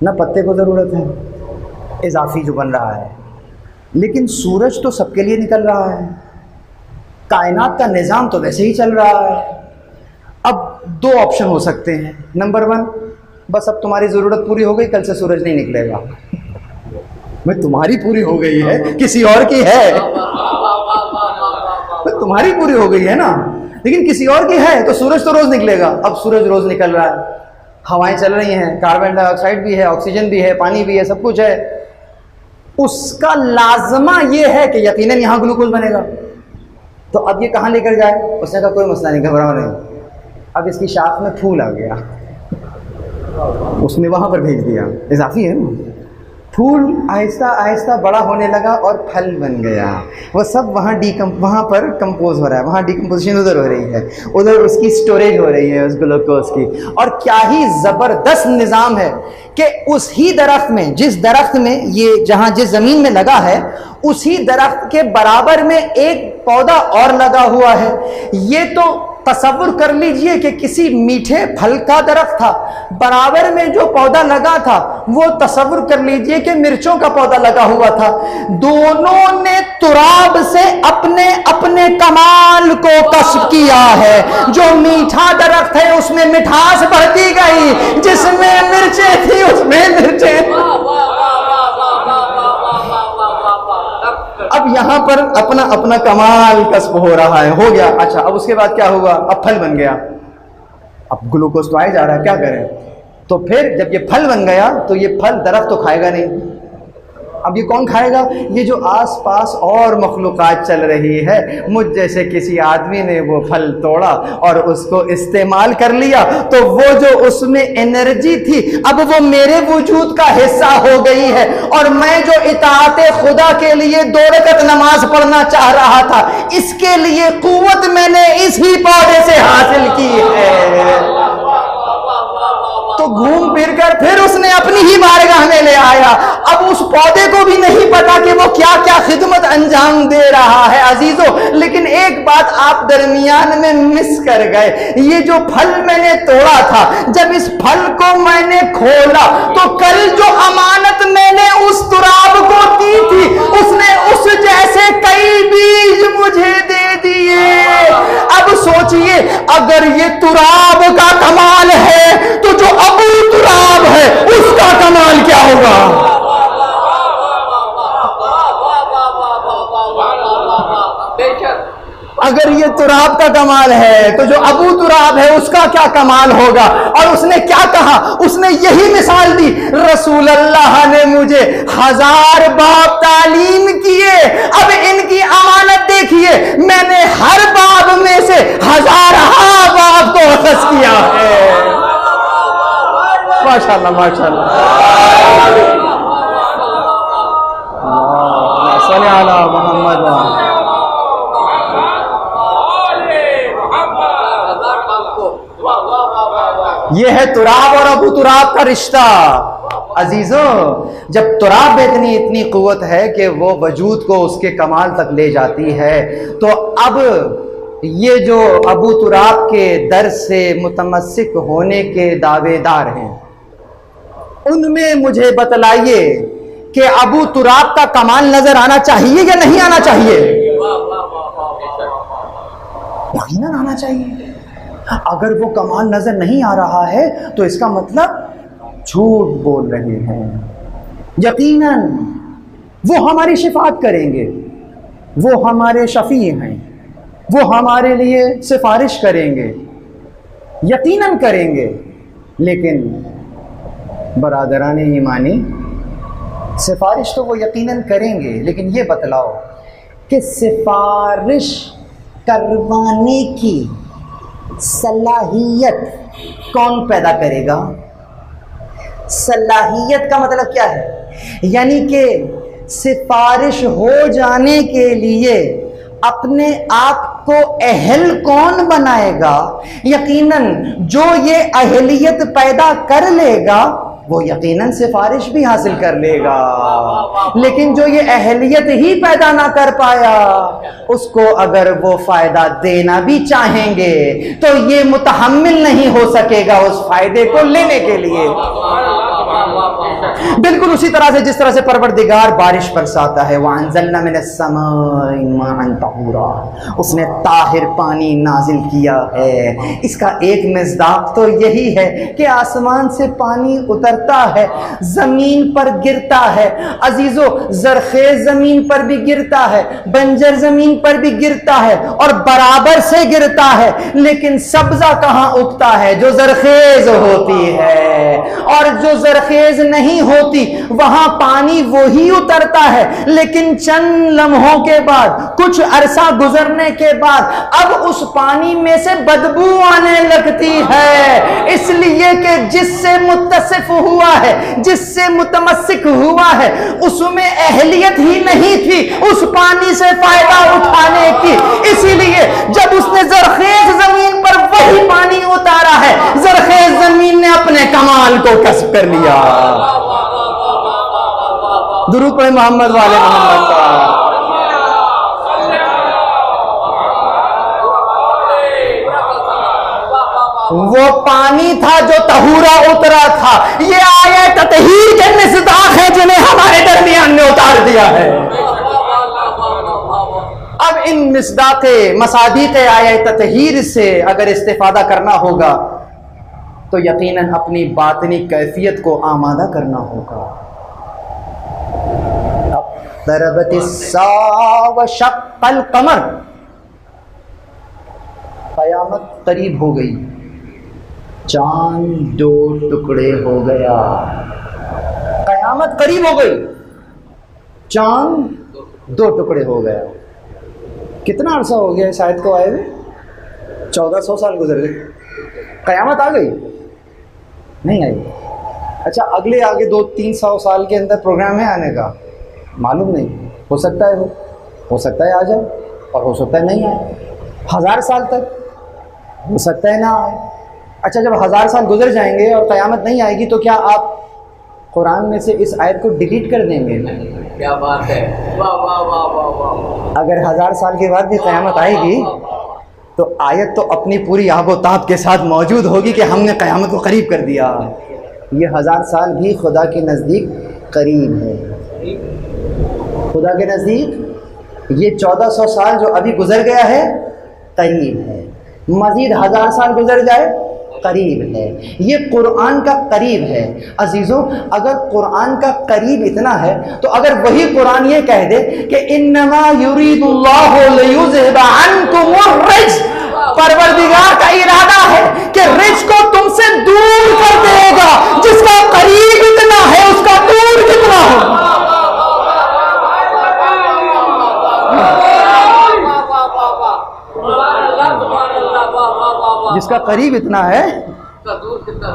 ना पत्ते को ज़रूरत है, इजाफी जो बन रहा है। लेकिन सूरज तो सबके लिए निकल रहा है, कायनात का निज़ाम तो वैसे ही चल रहा है। अब दो ऑप्शन हो सकते हैं। नंबर 1, बस अब तुम्हारी ज़रूरत पूरी हो गई, कल से सूरज नहीं निकलेगा। मैं तुम्हारी पूरी हो गई है, किसी और की है, तुम्हारी पूरी हो गई है ना, लेकिन किसी और की है तो सूरज तो रोज निकलेगा। अब सूरज रोज निकल रहा है, हवाएं चल रही हैं, कार्बन डाइऑक्साइड भी है, ऑक्सीजन भी है, पानी भी है, सब कुछ है। उसका लाजमा ये है कि यकीनन यहां ग्लूकोज बनेगा। तो अब ये कहां लेकर जाए? उसने कहा कोई मसला नहीं, घबराओ नहीं। अब इसकी शाख में फूल आ गया, उसने वहां पर भेज दिया, इजाफी है ना। फूल आहिस्ता आहिस्ता बड़ा होने लगा और फल बन गया। वो सब वहाँ पर कंपोज हो रहा है, वहाँ डिकम्पोजिशन उधर हो रही है, उधर उसकी स्टोरेज हो रही है उस ग्लूकोज की। और क्या ही ज़बरदस्त निज़ाम है कि उस ही दरख्त में, जिस दरख्त में ये जहाँ जिस ज़मीन में लगा है, उसी दरख्त के बराबर में एक पौधा और लगा हुआ है। ये तो तसव्वुर कर लीजिए कि किसी मीठे फल का दरख्त था, बराबर में जो पौधा लगा था वो तसव्वुर कर लीजिए कि मिर्चों का पौधा लगा हुआ था। दोनों ने तुराब से अपने अपने कमाल को कस्ब किया है। जो मीठा दरख्त है उसमें मिठास बढ़ती गई, जिसमें मिर्चें थी उसमें मिर्चें। अब यहां पर अपना अपना कमाल कस्ब हो रहा है, हो गया। अच्छा, अब उसके बाद क्या हुआ? अब फल बन गया। अब ग्लूकोज तो आया जा रहा है, क्या करें? तो फिर जब ये फल बन गया तो ये फल दरख्त तो खाएगा नहीं। अब ये कौन खाएगा? ये जो आसपास और मखलूक़ात चल रही है। मुझ जैसे किसी आदमी ने वो फल तोड़ा और उसको इस्तेमाल कर लिया, तो वो जो उसमें एनर्जी थी अब वो मेरे वजूद का हिस्सा हो गई है। और मैं जो इताअते खुदा के लिए 2 रकत नमाज पढ़ना चाह रहा था, इसके लिए कुव्वत मैंने इसी पौधे से हासिल की है। तो घूम फिर कर फिर उसने अपनी ही बारगाह में ले आया। अब उस पौधे को भी नहीं पता कि वो क्या क्या खिदमत अंजाम दे रहा है अजीजों। लेकिन एक बात आप दरमियान में मिस कर गए, ये जो फल मैंने तोड़ा था, जब इस फल को मैंने खोला तो कल जो अमानत मैंने उस तुराब को दी थी, उसने उस जैसे कई बीज मुझे दे दिए। अब सोचिए, अगर ये तुराब का कमाल है तो जो अबू तुराब है उसका कमाल क्या होगा? अगर ये तुराब का कमाल है तो जो अबू तुराब है उसका क्या कमाल होगा? और उसने क्या कहा? उसने यही मिसाल दी, रसूल अल्लाह ने मुझे 1000 बाब तालीम किए, अब इनकी अमानत देखिए, मैंने हर बाब में से 1000 बाब को अखज़ किया है। माशाअल्लाह माशाअल्लाह। सल्ले अला मोहम्मद। ये है तुराब और अबू तुराब का रिश्ता। अजीजों, जब तुराब में इतनी कुव्वत है कि वो वजूद को उसके कमाल तक ले जाती है, तो अब ये जो अबू तुराब के दर से मुतमस्सिक होने के दावेदार हैं, उनमें मुझे बतलाइए कि अबू तुराब का कमाल नजर आना चाहिए या नहीं आना चाहिए? यकीनन आना चाहिए। अगर वो कमाल नजर नहीं आ रहा है तो इसका मतलब झूठ बोल रहे हैं। यकीनन वो हमारी शिफात करेंगे, वो हमारे शफी हैं, वो हमारे लिए सिफारिश करेंगे, यकीनन करेंगे। लेकिन बरादरान ईमानी, सिफारिश तो वो यकीनन करेंगे, लेकिन ये बतलाओ कि सिफारिश करवाने की सलाहियत कौन पैदा करेगा? सलाहियत का मतलब क्या है? यानी कि सिफारिश हो जाने के लिए अपने आप को अहल कौन बनाएगा? यकीनन जो ये अहलियत पैदा कर लेगा वो यकीनन सिफारिश भी हासिल कर लेगा। लेकिन जो ये अहलियत ही पैदा ना कर पाया, उसको अगर वो फायदा देना भी चाहेंगे तो ये मुतहम्मिल नहीं हो सकेगा उस फायदे को लेने के लिए। बिल्कुल उसी तरह से जिस तरह से परवरदिगार बारिश बरसाता है, वह अंज़लना मिनस्समाई माअन तहूरा, उसने ताहिर पानी नाजिल किया है। इसका एक मिज़दाक तो यही है कि आसमान से पानी उतरता है, जमीन पर गिरता है। अजीजों, जरखेज जमीन पर भी गिरता है, बंजर जमीन पर भी गिरता है और बराबर से गिरता है, लेकिन सब्जा कहां उगता है? जो जरखेज होती है। और जो जरखेज नहीं होती वहां पानी वही उतरता है, लेकिन चंद लम्हों के बाद, कुछ अरसा गुजरने के बाद अब उस पानी में से बदबू आने लगती है। इसलिए कि जिससे मुत्तसिफ हुआ है, जिससे मुतमस्सिक हुआ है, उसमें अहलियत ही नहीं थी उस पानी से फायदा उठाने की। इसीलिए जब उसने जरखेज जमीन पर वही पानी उतारा है, जरखेज जमीन ने अपने कमाल को कसब कर लिया। दुरूद पढ़े मोहम्मद वाले मोहम्मद का। वो पानी था जो तहूरा उतरा था। ये आयत ततहीर के मिसदाक है जिन्हें हमारे दरमियान में उतार दिया है। अब इन मिसदाक़े मसादीक़े आयत ततहीर से अगर इस्तिफादा करना होगा तो यकीनन अपनी बातनी कैफियत को आमादा करना होगा। शक्कल कमर, क़यामत करीब हो गई, चांद दो टुकड़े हो गया। क़यामत करीब हो गई, चांद दो टुकड़े हो गया। कितना अरसा हो गया इस आयत को आए हुए? 1400 साल गुजर गए। क़यामत आ गई? नहीं आई। अच्छा, अगले आगे 200-300 साल के अंदर प्रोग्राम है आने का? मालूम नहीं, हो सकता है हो सकता है आ जाए और हो सकता है नहीं आए। 1000 साल तक हो सकता है ना आए। अच्छा, जब 1000 साल गुजर जाएंगे और क़यामत नहीं आएगी तो क्या आप कुरान में से इस आयत को डिलीट कर देंगे? क्या बात है, वाह वाह वाह वाह वाह। अगर 1000 साल के बाद भी क़यामत आएगी तो आयत तो अपनी पूरी आबोताब के साथ मौजूद होगी कि हमने क़यामत को करीब कर दिया। ये 1000 साल भी खुदा के नज़दीक करीब है। खुदा के नज़दीक ये 1400 साल जो अभी गुजर गया है करीब है। मज़ीद 1000 साल गुजर जाए करीब है। ये कुरान का करीब है। अजीज़ों, अगर कुरान का करीब इतना है तो अगर वही कुरान ये कह दे कि इन्नमा युरीदुल्लाहु लियुज़हिबा अन्कुमुर रिज्स, परवरदिगार का इरादा है कि रिज्स को तुमसे दूर कर देगा, जिसका करीब इतना है उसका दूर कितना हो। जिसका करीब इतना है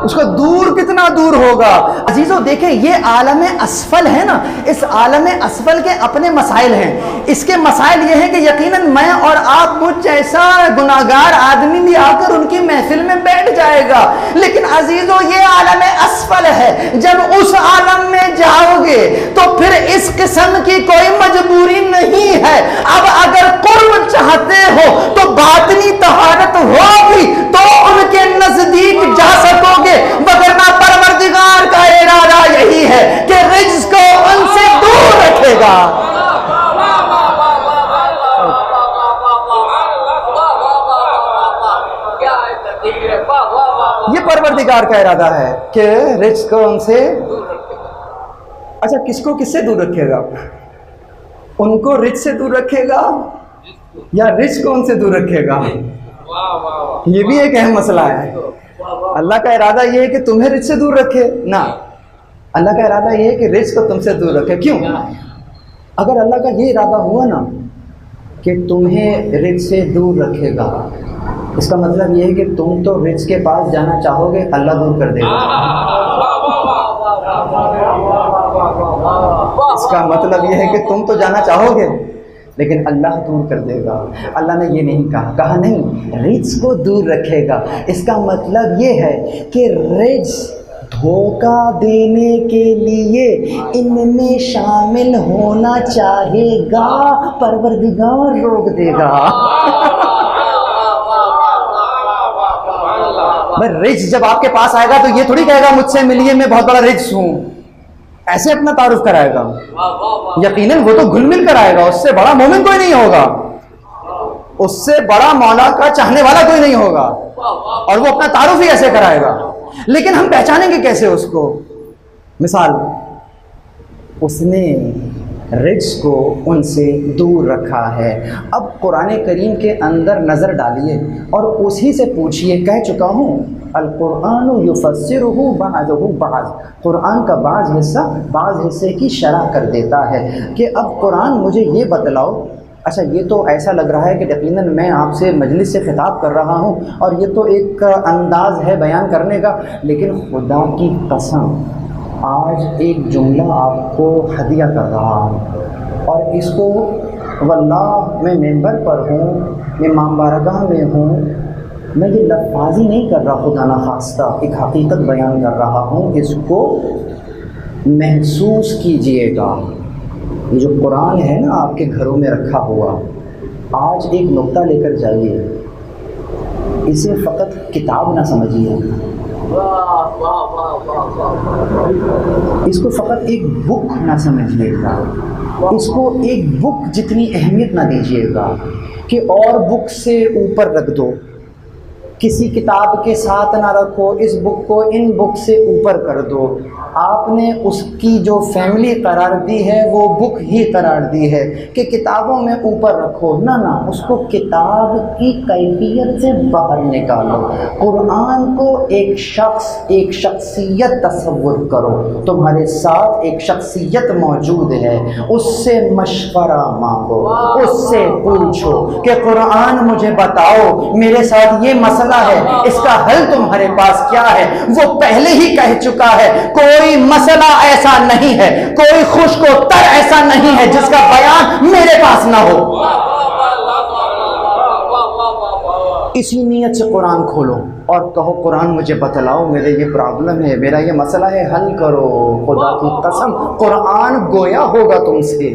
उसका दूर कितना दूर होगा। अजीजों, देखें, ये आलम असफल है ना, इस आलम असफल के अपने मसाइल हैं। इसके मसाइल ये हैं कि यकीनन मैं और आप, मुझ जैसा गुनाहगार आदमी भी आकर उनकी महफिल में बैठ जाएगा। लेकिन अजीजों, ये आलम असफल है। जब उस आलम में जाओगे तो फिर इस किस्म की कोई मजबूरी नहीं है। अब अगर कुर्ब चाहते हो तो बातनी तहारत होगी तो उनके नजदीक जा सकोगे, वरना परवरदिगार का इरादा यही है कि रिज्क को उनसे दूर रखेगा। ये परवरदिगार का इरादा है कि रिज्क को उनसे। अच्छा, किसको किससे दूर रखेगा? उनको रिज्क से दूर रखेगा या रिज्क को उनसे दूर रखेगा? ये भी एक अहम मसला है। अल्लाह का इरादा ये है कि तुम्हें रिज्क से दूर रखे ना, अल्लाह का इरादा ये है कि रिज्क को तुमसे दूर रखे। क्यों? अगर अल्लाह का ये इरादा हुआ ना कि तुम्हें रिज्क से दूर रखेगा, इसका मतलब ये है कि तुम तो रिज्क के पास जाना चाहोगे, अल्लाह दूर कर देगा। इसका मतलब ये है कि तुम तो जाना चाहोगे लेकिन अल्लाह दूर कर देगा। अल्लाह ने ये नहीं कहा, कहा नहीं, रिज्क को दूर रखेगा। इसका मतलब ये है कि रिज्क धोखा देने के लिए इनमें शामिल होना चाहेगा, परवरदिगार रोक देगा। भाई, रिज्क जब आपके पास आएगा तो ये थोड़ी कहेगा मुझसे मिलिए, मैं बहुत बड़ा रिज्क हूँ। ऐसे अपना तारुफ कराएगा। वाह वाह वाह यकीनन वो तो घुल मिल कर आएगा, उससे बड़ा मोमिन कोई नहीं होगा, उससे बड़ा मौला का चाहने वाला कोई नहीं होगा, और वो अपना तारुफ ही ऐसे कराएगा। लेकिन हम पहचानेंगे कैसे उसको? मिसाल, उसने रिज्क को उनसे दूर रखा है। अब कुरान करीम के अंदर नज़र डालिए और उसी से पूछिए। कह चुका हूँ, अल कुरान युफस्सिरुहु बअज़ुहु बअज़, कुरान का बाज़ हिस्सा बाज़ हिस्से की शरह कर देता है। कि अब कुरान मुझे ये बतलाओ, अच्छा ये तो ऐसा लग रहा है कि यकीनन मैं आपसे मजलिस से खिताब कर रहा हूँ और ये तो एक अंदाज़ है बयान करने का, लेकिन खुदा की कसम आज एक जुमला आपको हदिया कर रहा हूँ और इसको वल्लाह मैं मेंबर पर हूँ, मैं इमाम बारगाह में हूँ, मैं ये लफ्ज़ी नहीं कर रहा, खुदा ना खास्ता एक हकीकत बयान कर रहा हूँ, इसको महसूस कीजिएगा। ये जो कुरान है ना आपके घरों में रखा हुआ, आज एक नुक्ता लेकर जाइए, इसे फ़कत किताब ना समझिए, इसको फ़कत एक बुक ना समझिएगा, इसको एक बुक जितनी अहमियत ना दीजिएगा कि और बुक से ऊपर रख दो, किसी किताब के साथ ना रखो, इस बुक को इन बुक से ऊपर कर दो। आपने उसकी जो फैमिली करार दी है वो बुक ही करार दी है कि किताबों में ऊपर रखो, ना ना, उसको किताब की कैफियत से बाहर निकालो। कुरान को एक शख्स, एक शख्सियत तस्वुर करो, तुम्हारे साथ एक शख्सियत मौजूद है, उससे मशवरा मांगो, उससे पूछो कि कुरान मुझे बताओ, मेरे साथ ये मसला है, इसका हल तुम्हारे पास क्या है? वो पहले ही कह चुका है, कोई मसला ऐसा नहीं है, कोई खुश्को तर ऐसा नहीं है जिसका बयान मेरे पास ना हो। इसी नीयत से कुरान खोलो और कहो, कुरान मुझे बतलाओ, मेरे ये प्रॉब्लम है, मेरा ये मसला है, हल करो। खुदा की कसम कुरान गोया होगा तुमसे,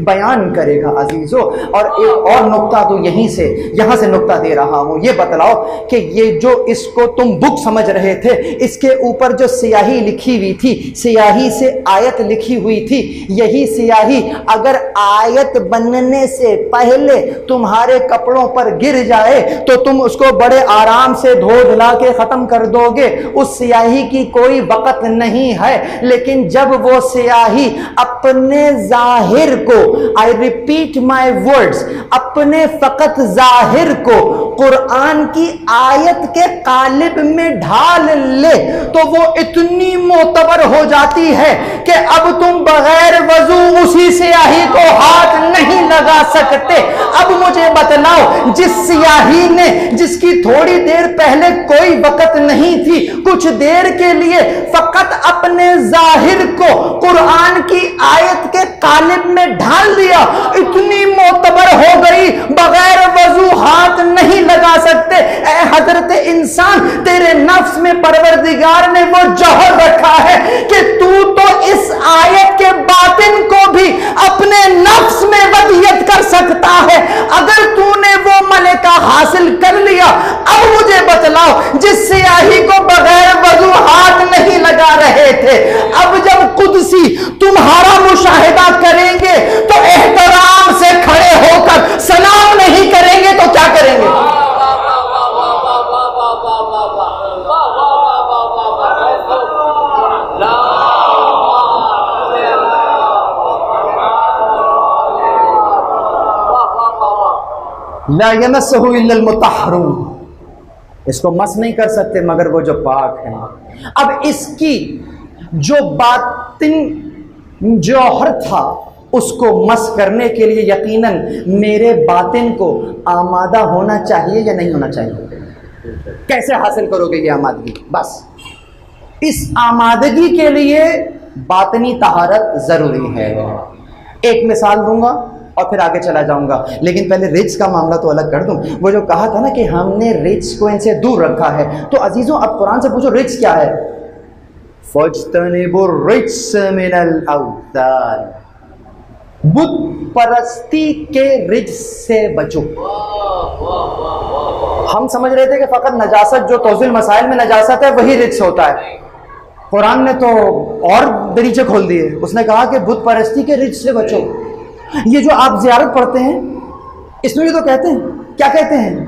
बयान करेगा अजीज़ों। और एक और नुक्ता तो यहाँ से नुक्ता दे रहा हूँ, ये बतलाओ कि ये जो इसको तुम बुक समझ रहे थे, इसके ऊपर जो सियाही लिखी हुई थी, सियाही से आयत लिखी हुई थी, यही सियाही अगर आयत बनने से पहले तुम्हारे कपड़ों पर गिर जाए तो तुम उसको बड़े आराम से धो धुला के ख़त्म कर दोगे, उस स्याही की कोई वक़्त नहीं है। लेकिन जब वो स्याही अपने जाहिर को, आई रिपीट माई वर्ड्स, अपने फ़कत जाहिर को कुरान की आयत के कालिब में ढाल ले तो वो इतनी मोतबर हो जाती है कि अब तुम बगैर वजू उसी स्याही को हाथ नहीं लगा सकते। अब मुझे बतलाओ, जिस स्याही ने, जिसकी थोड़ी देर पहले कोई वक़्त नहीं थी, कुछ देर के लिए फकत अपने जाहिर को कुरान की आयत के कालिब में ढाल दिया, इतनी मोतबर हो गई, बगैर वजू हाथ नहीं लगा सकते। ए हजरत इंसान, तेरे नफ्स में परवरदिगार ने वो जौहर रखा है कि तू तो इस आयत के बातिन को भी अपने नफ्स में वदियत कर सकता है। अगर तूने वो मलका हासिल कर लिया, अब मुझे बतलाओ, जिस स्याही को बगैर वजू हाथ नहीं लगा रहे थे, अब जब कुदसी तुम्हारा मुशाहिदा करेंगे तो एहतराम से खड़े होकर सलाम नहीं करेंगे तो क्या करेंगे? ला यमस्सहु इल्लल मुतहहरून, इसको मस नहीं कर सकते मगर वो जो पाक है। अब इसकी जो बातिन जौहर था उसको मस करने के लिए यकीनन मेरे बातिन को आमादा होना चाहिए या नहीं होना चाहिए? कैसे हासिल करोगे ये आमादगी? बस इस आमादगी के लिए बातनी तहारत जरूरी है। एक मिसाल दूंगा और फिर आगे चला जाऊंगा, लेकिन पहले रिज्क का मामला तो अलग कर दूं। वो जो कहा था ना कि हमने रिज्क को इनसे दूर रखा है, तो अजीजों अब कुरान से पूछो रिज्क क्या है? फज्तनिबुर रिज्स मिनल औतान, बुत परस्ती के रिज्क से बचो। हम समझ रहे थे कि फकत नजासत, जो तौजील मसाइल में नजासत है वही रिज्क होता है। कुरान ने तो और दरीचे खोल दिए। उसने कहा कि बुत परस्ती के रिज से बचो। ये जो आप ज़ियारत पढ़ते हैं इसमें भी तो कहते हैं, क्या कहते हैं?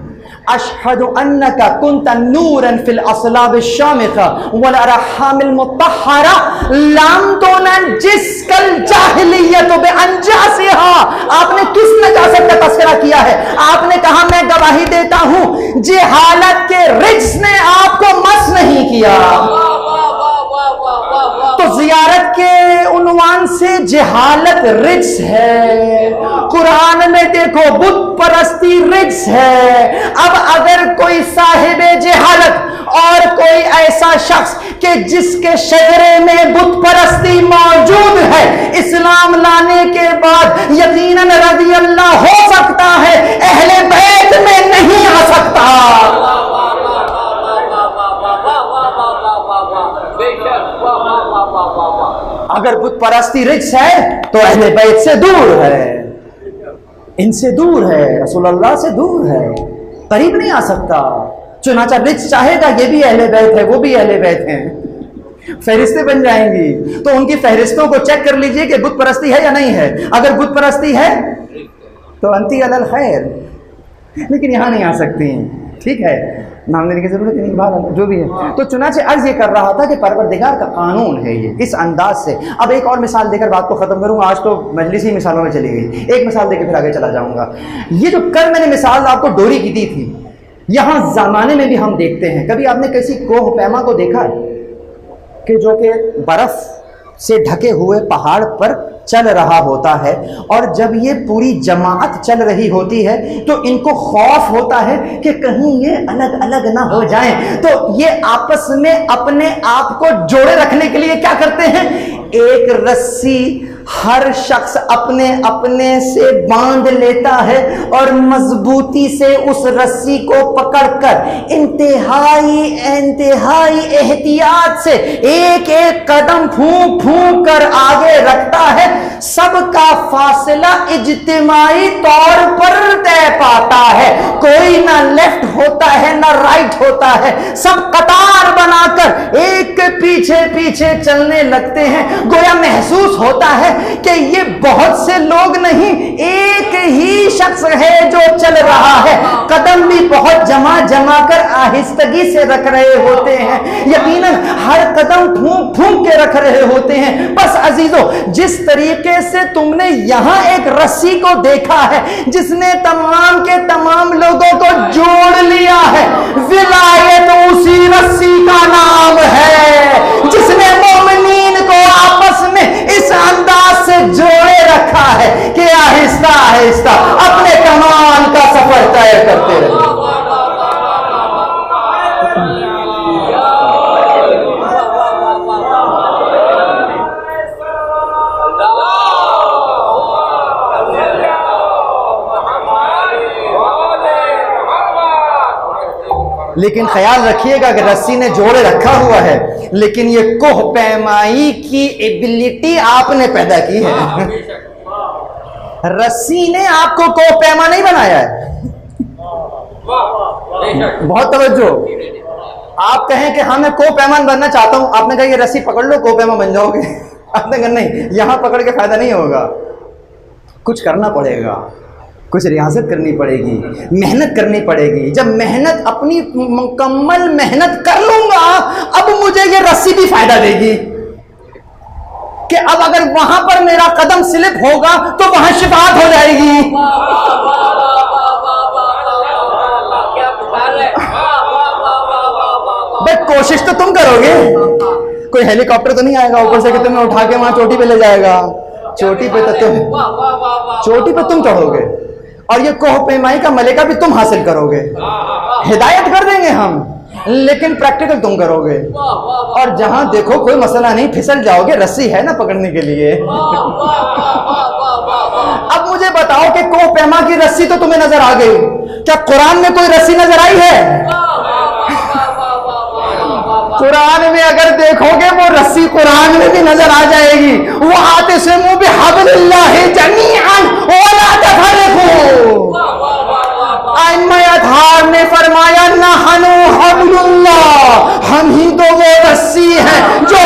अशहदु अन्नका कुन्ता नूरन फिल अस्लाब शामिखा वल अरहामिल मुत्तहरा लम तुनजिस्कल जाहिलियत बिअंजासिहा। आपने किस नजासत का तस्करा किया है? आपने कहा मैं गवाही देता हूं जेहालत के रिज्स ने आपको मस नहीं किया। तो जियारत के उन्वान से जेहालत रिज्स है, कुरान में देखो बुत परस्ती रिज्स है। अब अगर कोई साहिबे जेहालत और कोई ऐसा शख्स कि जिसके शजरे में बुत परस्ती मौजूद है, इस्लाम लाने के बाद यकीनन रज़ी अल्लाह हो सकता है, अहले बैत में नहीं आ सकता। अगर बुत परस्ती रिज्स है तो अहले बैत से दूर है, इनसे दूर है, रसूलुल्लाह से दूर है, करीब नहीं आ सकता। चुनाचा रिज्स चाहेगा, ये भी अहले बैत है, वो भी अहले बैत हैं, फहरिस्तें बन जाएंगी। तो उनकी फहरिस्तों को चेक कर लीजिए कि बुत परस्ती है या नहीं है। अगर बुत परस्ती है तो अंती अलल खैर, लेकिन यहां नहीं आ सकती, ठीक है, नाम लेने की जरूरत नहीं, बात जो भी है। तो चुनाचे अर्ज ये कर रहा था कि परवरदिगार का कानून है ये, इस अंदाज से। अब एक और मिसाल देकर बात को खत्म करूंगा, आज तो मजलिस ही मिसालों में चली गई। एक मिसाल देकर फिर आगे चला जाऊंगा। ये जो कल मैंने मिसाल आपको डोरी की दी थी, यहां जमाने में भी हम देखते हैं। कभी आपने किसी कोह पैमा को देखा कि जो कि बर्फ से ढके हुए पहाड़ पर चल रहा होता है, और जब ये पूरी जमात चल रही होती है तो इनको खौफ होता है कि कहीं ये अलग अलग ना हो जाएं, तो ये आपस में अपने आप को जोड़े रखने के लिए क्या करते हैं? एक रस्सी हर शख्स अपने अपने से बांध लेता है और मजबूती से उस रस्सी को पकड़कर इंतहाई एहतियात से एक एक कदम फूंक फूंक कर आगे रखता है। सबका फासला इज्तिमाई तौर पर तय पाता है, कोई ना लेफ्ट होता है ना राइट होता है, सब कतार बनाकर एक के पीछे पीछे चलने लगते हैं। गोया महसूस होता है कि ये बहुत से लोग नहीं, एक ही शख्स है जो चल रहा है। कदम भी बहुत जमा जमा कर आहिस्तगी से रख रहे होते हैं, यकीनन हर कदम फूंक फूंक के रख रहे होते हैं। बस अजीजों, जिस तरीके से तुमने यहां एक रस्सी को देखा है जिसने तमाम के तमाम लोगों को जोड़ लिया है, विलायत उसी रस्सी का नाम है जिसने मोमिनीन को आपस में इस अंदाज से जोड़े रखा है कि आहिस्ता आहिस्ता अपने कमाल का सफर तय करते रहे। लेकिन ख्याल रखिएगा कि रस्सी ने जोड़े रखा हुआ है, लेकिन ये कोह पैमाई की एबिलिटी आपने पैदा की है। रस्सी ने आपको कोह पैमा नहीं बनाया है। बहुत तवज्जो। आप कहें कि हाँ मैं कोह पैमान बनना चाहता हूं, आपने कहा ये रस्सी पकड़ लो कोह पैमा बन जाओगे। आपने कहा नहीं, यहां पकड़ के फायदा नहीं होगा, कुछ करना पड़ेगा, कुछ रियाजत करनी पड़ेगी, मेहनत करनी पड़ेगी। जब मेहनत अपनी मुकम्मल मेहनत कर लूंगा, अब मुझे ये रस्सी भी फायदा देगी कि अब अगर वहां पर मेरा कदम स्लिप होगा तो वहां शिफात हो जाएगी। भाई कोशिश तो तुम करोगे, कोई हेलीकॉप्टर तो नहीं आएगा ऊपर से कि तुम्हें उठा के वहां चोटी पे ले जाएगा। चोटी पे तुम चढ़ोगे और ये कोह पैमाई का मलिका भी तुम हासिल करोगे। हिदायत कर देंगे हम, लेकिन प्रैक्टिकल तुम करोगे। और जहां देखो कोई मसला नहीं, फिसल जाओगे, रस्सी है ना पकड़ने के लिए। अब मुझे बताओ कि कोह पैमा की रस्सी तो तुम्हें नजर आ गई, क्या कुरान में कोई रस्सी नजर आई है? कुरान में अगर देखोगे वो रस्सी कुरान में भी नजर आ जाएगी। वो आते से मुंह भी हब्लिल्लाहि जमीअन वला तफरकू। आयत ने फरमाया नहनु हब्लुल्लाह, हम ही तो वो रस्सी है जो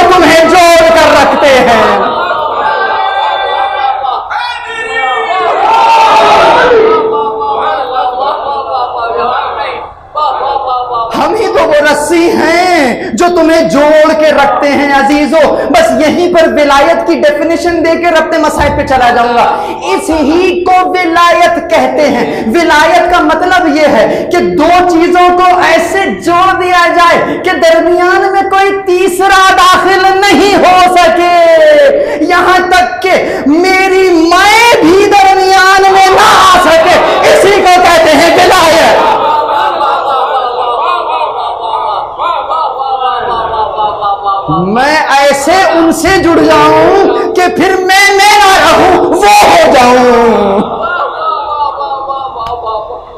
रस्सी हैं जो तुम्हें जोड़ के रखते हैं अजीजों। बस यहीं पर विलायत की डेफिनेशन देकर अपने मसाइल पे चला जाऊंगा। इस ही को विलायत कहते हैं। विलायत का मतलब यह है कि दो चीजों को ऐसे जोड़ दिया जाए कि दरमियान में कोई तीसरा दाखिल नहीं हो सके, यहां तक कि मेरी मां भी दरमियान में ना आ सके। इसी को कहते हैं विलायत। मैं ऐसे उनसे जुड़ जाऊं कि फिर मैं ना रहूं, वो हो जाऊं।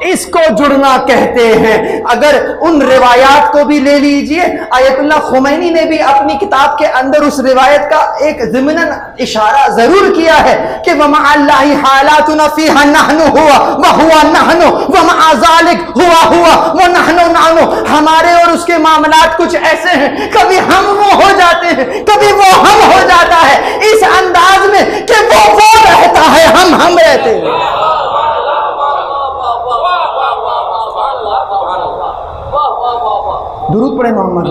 इसको जुड़ना कहते हैं। अगर उन रिवायात को भी ले लीजिए, आयतुल्लाह खुमैनी ने भी अपनी किताब के अंदर उस रिवायत का एक ज़िमनन इशारा जरूर किया है कि वमअल्लाहि हालातुना फीहा नहनु हुआ व हुवा नहनु वमअ ज़ालिक हुआ हुआ व नहनु नहनु। हमारे और उसके मामलात कुछ ऐसे हैं, कभी हम वो हो जाते हैं, कभी वो हम हो जाता है, इस अंदाज में कि वो रहता है, हम रहते हैं। दुरूद पढ़े मोहम्मद।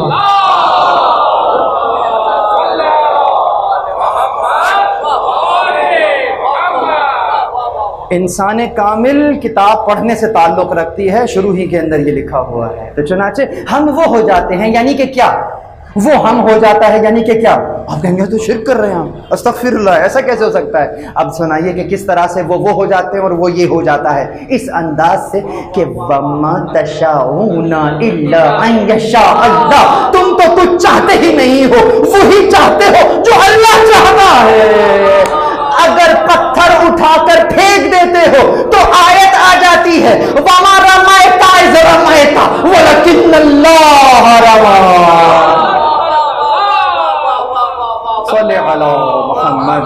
इंसान कामिल किताब पढ़ने से ताल्लुक रखती है, शुरू ही के अंदर ये लिखा हुआ है। तो चुनाचे हम वो हो जाते हैं, यानी कि क्या वो हम हो जाता है, यानी कि क्या। आप कहेंगे तो शिर्क कर रहे हैं हम, अस्तगफिरुल्लाह, ऐसा कैसे हो सकता है। अब सुनाइए कि किस तरह से वो हो जाते हैं और वो ये हो जाता है, इस अंदाज से कि वमा तशाऊना इल्ला अन यशा अल्लाह। तुम तो कुछ चाहते ही नहीं हो, वही चाहते हो जो अल्लाह चाहता है। अगर पत्थर उठाकर फेंक देते हो तो आयत आ जाती है, वमा रमायता इज़ रमायता वलकिन्नल्लाह रमा। मोहम्मद,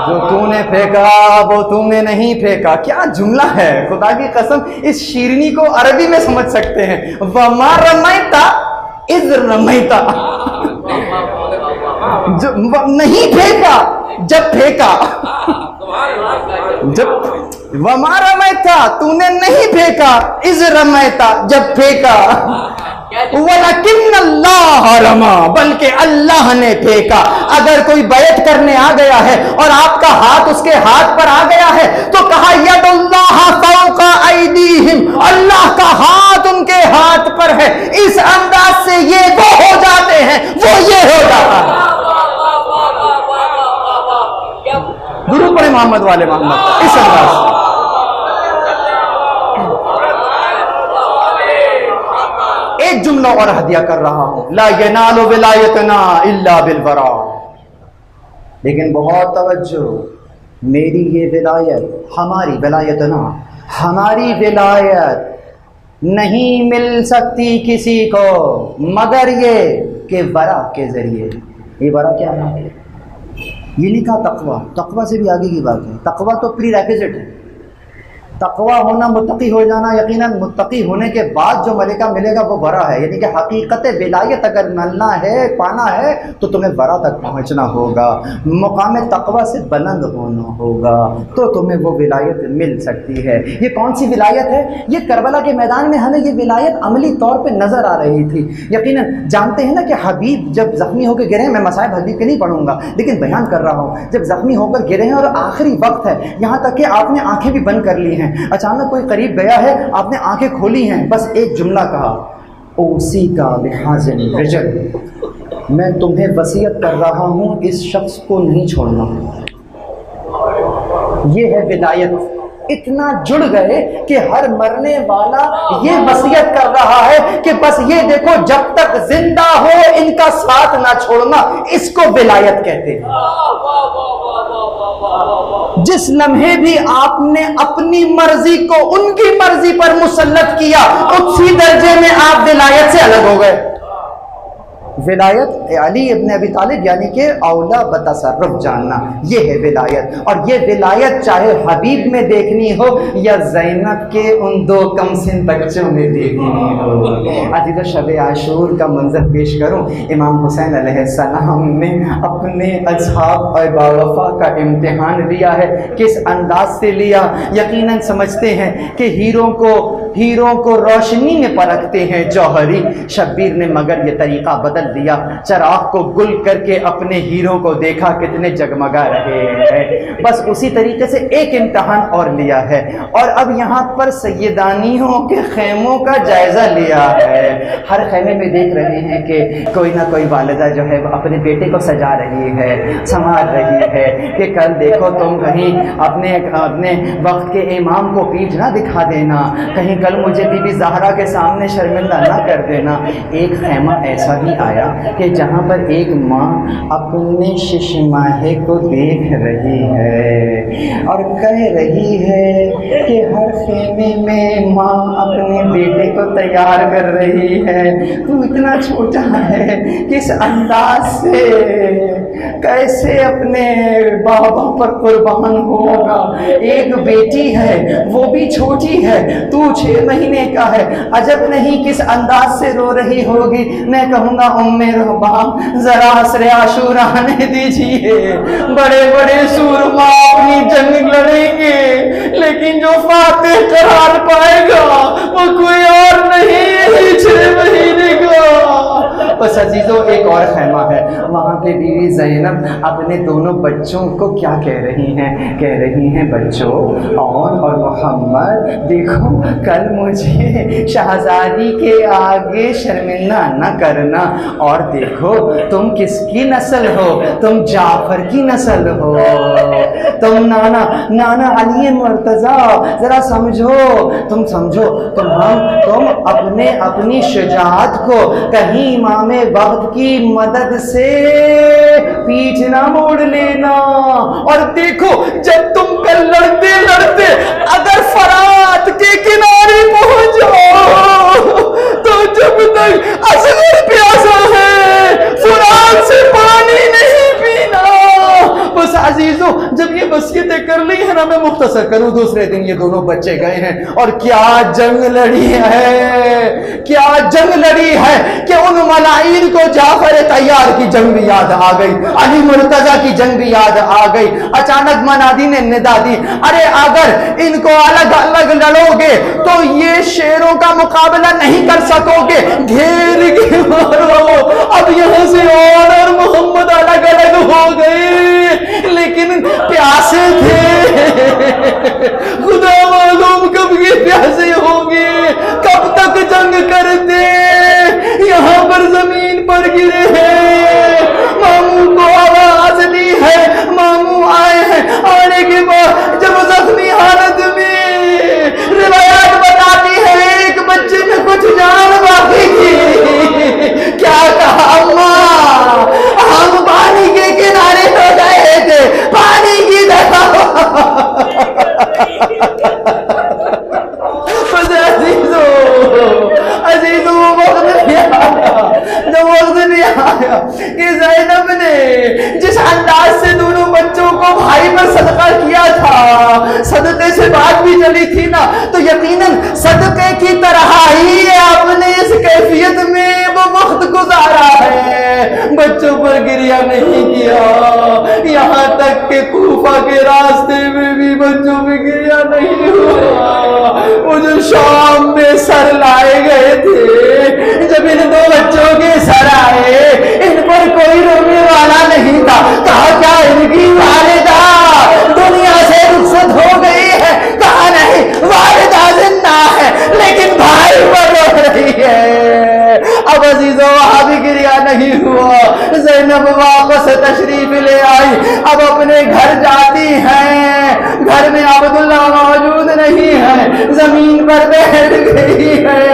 जो तूने फेंका वो तूने नहीं फेंका। क्या जुमला है, खुदा की कसम। इस शीरनी को अरबी में समझ सकते हैं। वमा रमैता इज़ रमैता, जो नहीं फेंका जब फेंका, जब वमा रमैता तूने नहीं फेंका, इज़ रमैता जब फेंका, वलकिन्नल्लाह रमा, बल्कि अल्लाह ने फेंका। अगर कोई बैत करने आ गया है और आपका हाथ उसके हाथ पर आ गया है तो कहा यदुल्लाह फौका ऐदीहिम, अल्लाह का हाथ उनके हाथ पर है। इस अंदाज से ये वो हो जाते हैं, वो ये हो जाता है। गुरु पढ़े मोहम्मद वाले मोहम्मद, इस अंदाज से। एक जुमला और हदिया कर रहा हूं, ला यनालु विलायतना इल्ला बिलवरा। लेकिन बहुत तवज्जो, मेरी ये विलायत, हमारी विलायतना, हमारी विलायत नहीं मिल सकती किसी को मगर ये कि वरा के जरिए। ये वरा क्या है? ये लिखा तकवा। तकवा से भी आगे की बात है। तकवा तो प्री रेक्विजिट है। तकवा होना, मुत्तकी हो जाना, यकीनन मुत्तकी होने के बाद जो मलिका मिलेगा वो वरा है। यानी कि हकीकत विलायत अगर मिलना है, पाना है, तो तुम्हें वरा तक पहुंचना होगा, मुकाम तकवा से बुलंद होना होगा, तो तुम्हें वो विलायत मिल सकती है। ये कौन सी विलायत है? ये करबला के मैदान में हमें ये विलायत अमली तौर पर नजर आ रही थी। यकीनन जानते हैं ना कि हबीब जब जख्मी होकर गिरे, मैं मसाइब हबीब के नहीं पढ़ूंगा लेकिन बयान कर रहा हूँ, जब जख्मी होकर गिरे हैं और आखिरी वक्त है, यहाँ तक कि आपने आंखें भी बंद कर ली हैं, अचानक कोई करीब गया है, आपने आंखें खोली हैं, बस एक जुमला कहा, ओसी का बिहाज़िन रिजल, मैं तुम्हें वसीयत कर रहा हूं इस शख्स को नहीं छोड़ना। ये है विलायत। इतना जुड़ गए कि हर मरने वाला ये वसीयत कर रहा है कि बस ये देखो, जब तक जिंदा हो इनका साथ ना छोड़ना। इसको विलायत कहते हैं। जिस लम्हे भी आपने अपनी मर्जी को उनकी मर्जी पर मुसल्लत किया, उसी दर्जे में आप विलायत से अलग हो गए। विलायत अली इब्न अबी तालिब यानी कि औला बतसर्रुफ जानना, ये है विलायत। और ये विलायत चाहे हबीब में देखनी हो या ज़ैनब के उन दो कमसिन बच्चों में देखनी हो। अजीज़ शब आशूर का मंजर पेश करूं। इमाम हुसैन अलैहिस्सलाम ने अपने असहाब और बावफा का इम्तिहान लिया है। किस अंदाज से लिया? यकीनन समझते हैं कि हीरों को हीरों को रोशनी में परखते हैं जौहरी। शब्बीर ने मगर ये तरीका बदल दिया, चराग को गुल करके अपने हीरो को देखा कितने जगमगा रहे हैं। बस उसी तरीके से एक इम्तहान और लिया है और अब यहाँ पर सैयदानियों के खेमों का जायजा लिया है। हर खेमे में देख रहे हैं कि कोई ना कोई वालिदा जो है अपने बेटे को सजा रही है, संवार रही है कि कल देखो तुम कहीं अपने अपने वक्त के इमाम को पीठ ना दिखा देना, कहीं कल मुझे बीबी ज़हरा के सामने शर्मिंदा ना कर देना। एक खेमा ऐसा भी आया कि जहाँ पर एक माँ अपने शिशुमाहे को देख रही है और कह रही है कि हर खेमे में माँ अपने बेटे को तैयार कर रही है। तू इतना छोटा है, किस अंदाज से कैसे अपने बाबा पर कुर्बान होगा। एक बेटी है वो भी छोटी है, तू 6 महीने का है, अजब नहीं किस अंदाज से रो रही होगी। मैं कहूँगा उम्मे रहबान जरा असरे आशूरा आने दीजिए, बड़े बड़े सूरमा अपनी जंग लड़ेंगे लेकिन जो फातेह करार पाएगा वो कोई और नहीं 6 महीने का। बस अजीजों एक और खेमा है, वहाँ पे बीवी ज़ैनब अपने दोनों बच्चों को क्या कह रही हैं? कह रही हैं बच्चों और मोहम्मद देखो कल मुझे शहजादी के आगे शर्मिंदा न करना, और देखो तुम किसकी नस्ल हो, तुम जाफर की नस्ल हो, तुम नाना अली मुर्तज़ा, जरा समझो, तुम समझो, तुम अपनी शुजाअत को कहीं इमामे वक्त की मदद से पीठ ना मोड़ लेना। और देखो जब तुम कल लड़ते लड़ते अगर फरात के किनारे पहुंच जाओ तो जब तक असगर प्यासा है फरात से पानी नहीं पीना। बस अजीजों जब ये वसीयतें कर ली है ना, मैं मुख्तसर करूं, दूसरे दिन ये दोनों बच्चे गए हैं और क्या जंग लड़ी है, क्या जंग लड़ी है कि उन मलाइन को जाफर तैयार की जंग भी याद आ गई, अली मुर्तजा की जंग भी याद आ गई। अचानक मनादी ने निदा दी, अरे अगर इनको अलग अलग लड़ोगे तो ये शेरों का मुकाबला नहीं कर सकोगे, घेर के मारो। अब यहाँ से और मोहम्मद अलग अलग हो गए लेकिन प्यासे थे, खुदा मालूम कब ये प्यासे होंगे, कब तक जंग करते। यहाँ पर जमीन पर गिरे हैं, मामू को आवाज दी है, मामू आए हैं, आने के बाद जब जख्मी हालत में रिवायत बताती है एक बच्चे में कुछ जान बाकी थी। क्या कहा अम्मा, हम पानी के किनारे हो गए थे, पानी की दफा। अजीजों वो वक्त नहीं आया, जब वक्त नहीं आया कि ज़ैनब ने जिस अंदाज से दोनों बच्चों को भाई पर सदका किया था, सदके से बात भी चली थी ना, तो यकीनन सदके की तरह ही आपने इस कैफियत में वो वक्त गुजारा है। बच्चों पर गिरिया नहीं किया, यहाँ तक के कूफा के रास्ते में भी बच्चों में गिरिया नहीं हुआ। वो जो शाम में सर लाए गए थे, जब इन दो बच्चों के सर आए, इन पर कोई रोने वाला नहीं था। कहा क्या इनकी वालिदा दुनिया से रुखसत हो गई है? कहा नहीं, वालिदा जिंदा है लेकिन भाई पर रो रही है। अब अजीजों वहां भी गिरिया नहीं हुआ। ज़ैनब वापस तशरीफ ले आई, अब अपने घर जाती हैं, घर में अब्दुल्ला मौजूद नहीं है, जमीन पर बैठ गई है।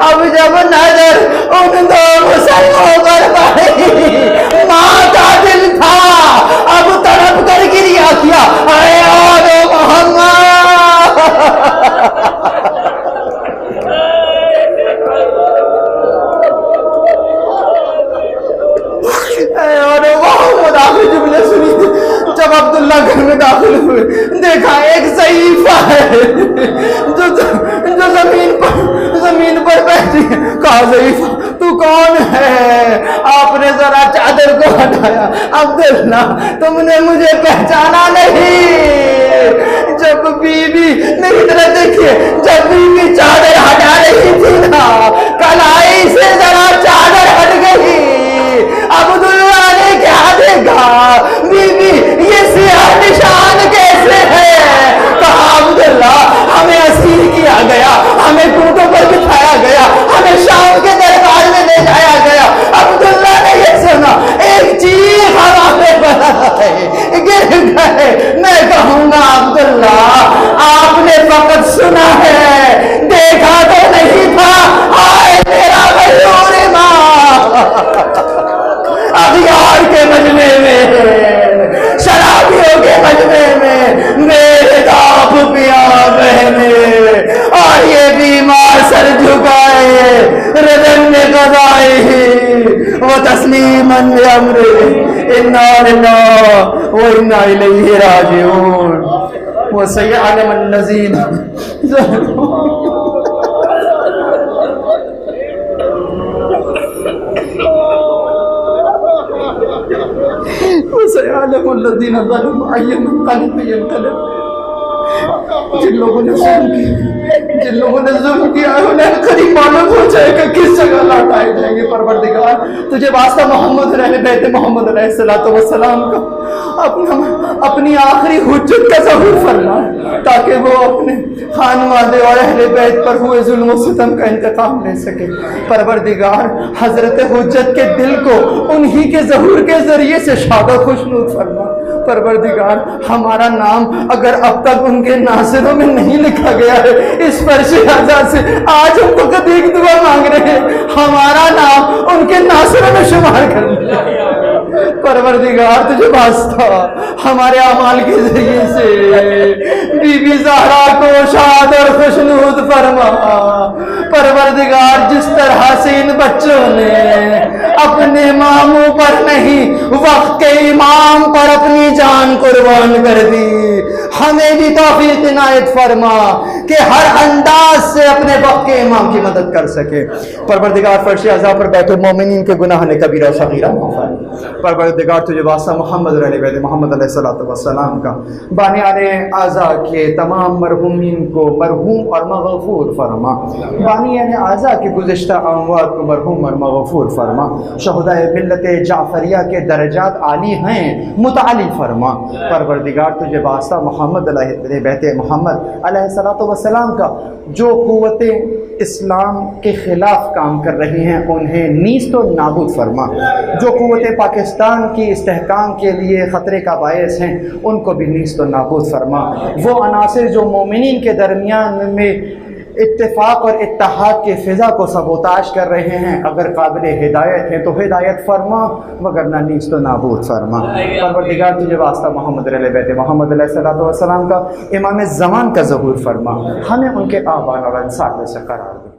अब जब नजर उन दो मुसलमानों पर पड़ी, माँ का दिल था, अब तड़प कर गिरिया किया, अरे ओ मोहम्मद। जुमले सुनी जब अब्दुल्ला घर में दाखिल हुए, देखा एक ज़ईफ़ा है जो जमीन पर बैठी है। कहा ज़ईफ़ा तू कौन है? आपने जरा चादर को हटाया। अब्दुल्ला तुमने मुझे पहचाना नहीं, जब बीवी मेरी तरह देखिए, जब बीवी चादर हटा रही थी ना, कलाई से जरा चादर हट गई, अब्दुल्ला ने क्या देखा, बीवी ये सियाह निशान कैसे है? कहा अब्दुल्ला हमें असीर किया गया, हमें ऊँटों पर बिठाया गया, हमें शाम के दरबार में ले जाया गया। अब्दुल्ला ने ये सुना, एक चीख हवा में बढ़ाए, गिर गए। मैं कहूंगा अब्दुल्ला आपने फकत सुना है, देखा तो नहीं था। हाय मेरा मयूर अखियार के मजमे में, शराबियों के मजमे में मेरे दाप पिया बहने, और ये बीमार सर झुकाए रदन में गदाए वो तस्लीमन अम्र इन्ना लिल्लाहि व इन्ना इलैहि राजिऊन। वो सयअलम अन्नज़ीना जिन लोगों ने जुल्म किया है उन्हें करीब मालूम हो जाएगा किस जगह लौटाए जाएंगे। परवरदिगार तुझे वास्ता मोहम्मद रहने बैठे मोहम्मद अलैहिस्सलाम का अपनी आखिरी हुज्जत का ज़हूर फरमा, ताकि वो अपने खानवादे और अहले बैत पर हुए जुल्म सितम का इंतकाम ले सके। परवरदिगार हजरत हुज्जत के दिल को उन्हीं के ज़हूर के जरिए से शादा खुशनूद फरमा। परवरदिगार हमारा नाम अगर अब तक उनके नासिरों में नहीं लिखा गया है, इस फर्श आज़ाद से आज हम तो कभी एक दुआ मांग रहे हैं, हमारा नाम उनके नासिरों में शुमार कर दिया। परवरदिगार तुझे वास्ता हमारे अमाल के जरिए से बीबी ज़हरा को शाद और खुशनूद फरमा। परवरदिगार जिस तरह से इन बच्चों ने अपने मामू पर नहीं वक्त के इमाम पर अपनी जान कुर्बान कर दी, हमें भी तौफीक इनायत फरमा कि हर अंदाज से अपने वक्त के इमाम की मदद कर सके। परवरदिगार फर्श अज़ा पर बैठे मोमिनीन के गुनाह ने कबीरा और सगीरा माफ़ फरमा। परवरदिगार तुझे वास्ता मोहम्मद मोहम्मद अलैहिस्सलाम का बानियाने आज़ा के तमाम मरहूमीन को मरहूम और मग़फ़ूर फरमा। बानियाने आज़ा के गुज़िश्ता अमवात को मरहूम और मग़फ़ूर फरमा। शहुदाए मिल्लत जाफ़रिया के दर्जात आली हैं, मुतअली फरमा। परवरदिगार तुझे वास्ता मोहम्मद मोहम्मद अलैहिस्सलाम का जो क़ुव्वतें इस्लाम के ख़िलाफ़ काम कर रही हैं उन्हें नीज़ तो नाबूद फरमा, जो क़ुव्वतें पाकिस्तान की इस्तेहकाम के लिए ख़तरे का बायस हैं उनको भी नीज़ तो नाबूद फरमा। वो अनासिर जो मोमिनीन के दरमियान में इत्तेफाक और इत्तेहाद के फ़िज़ा को सबोताश कर रहे हैं, अगर काबिल हिदायत हैं तो हिदायत फरमा, वगरना नीज़ तो नाबूद फरमा। परवरदिगार तुझे वास्ता मोहम्मद अलैहिस्सलाम का इमाम ज़मान का ज़हूर फरमा, हमें उनके आबान और अंसार में से करार दे।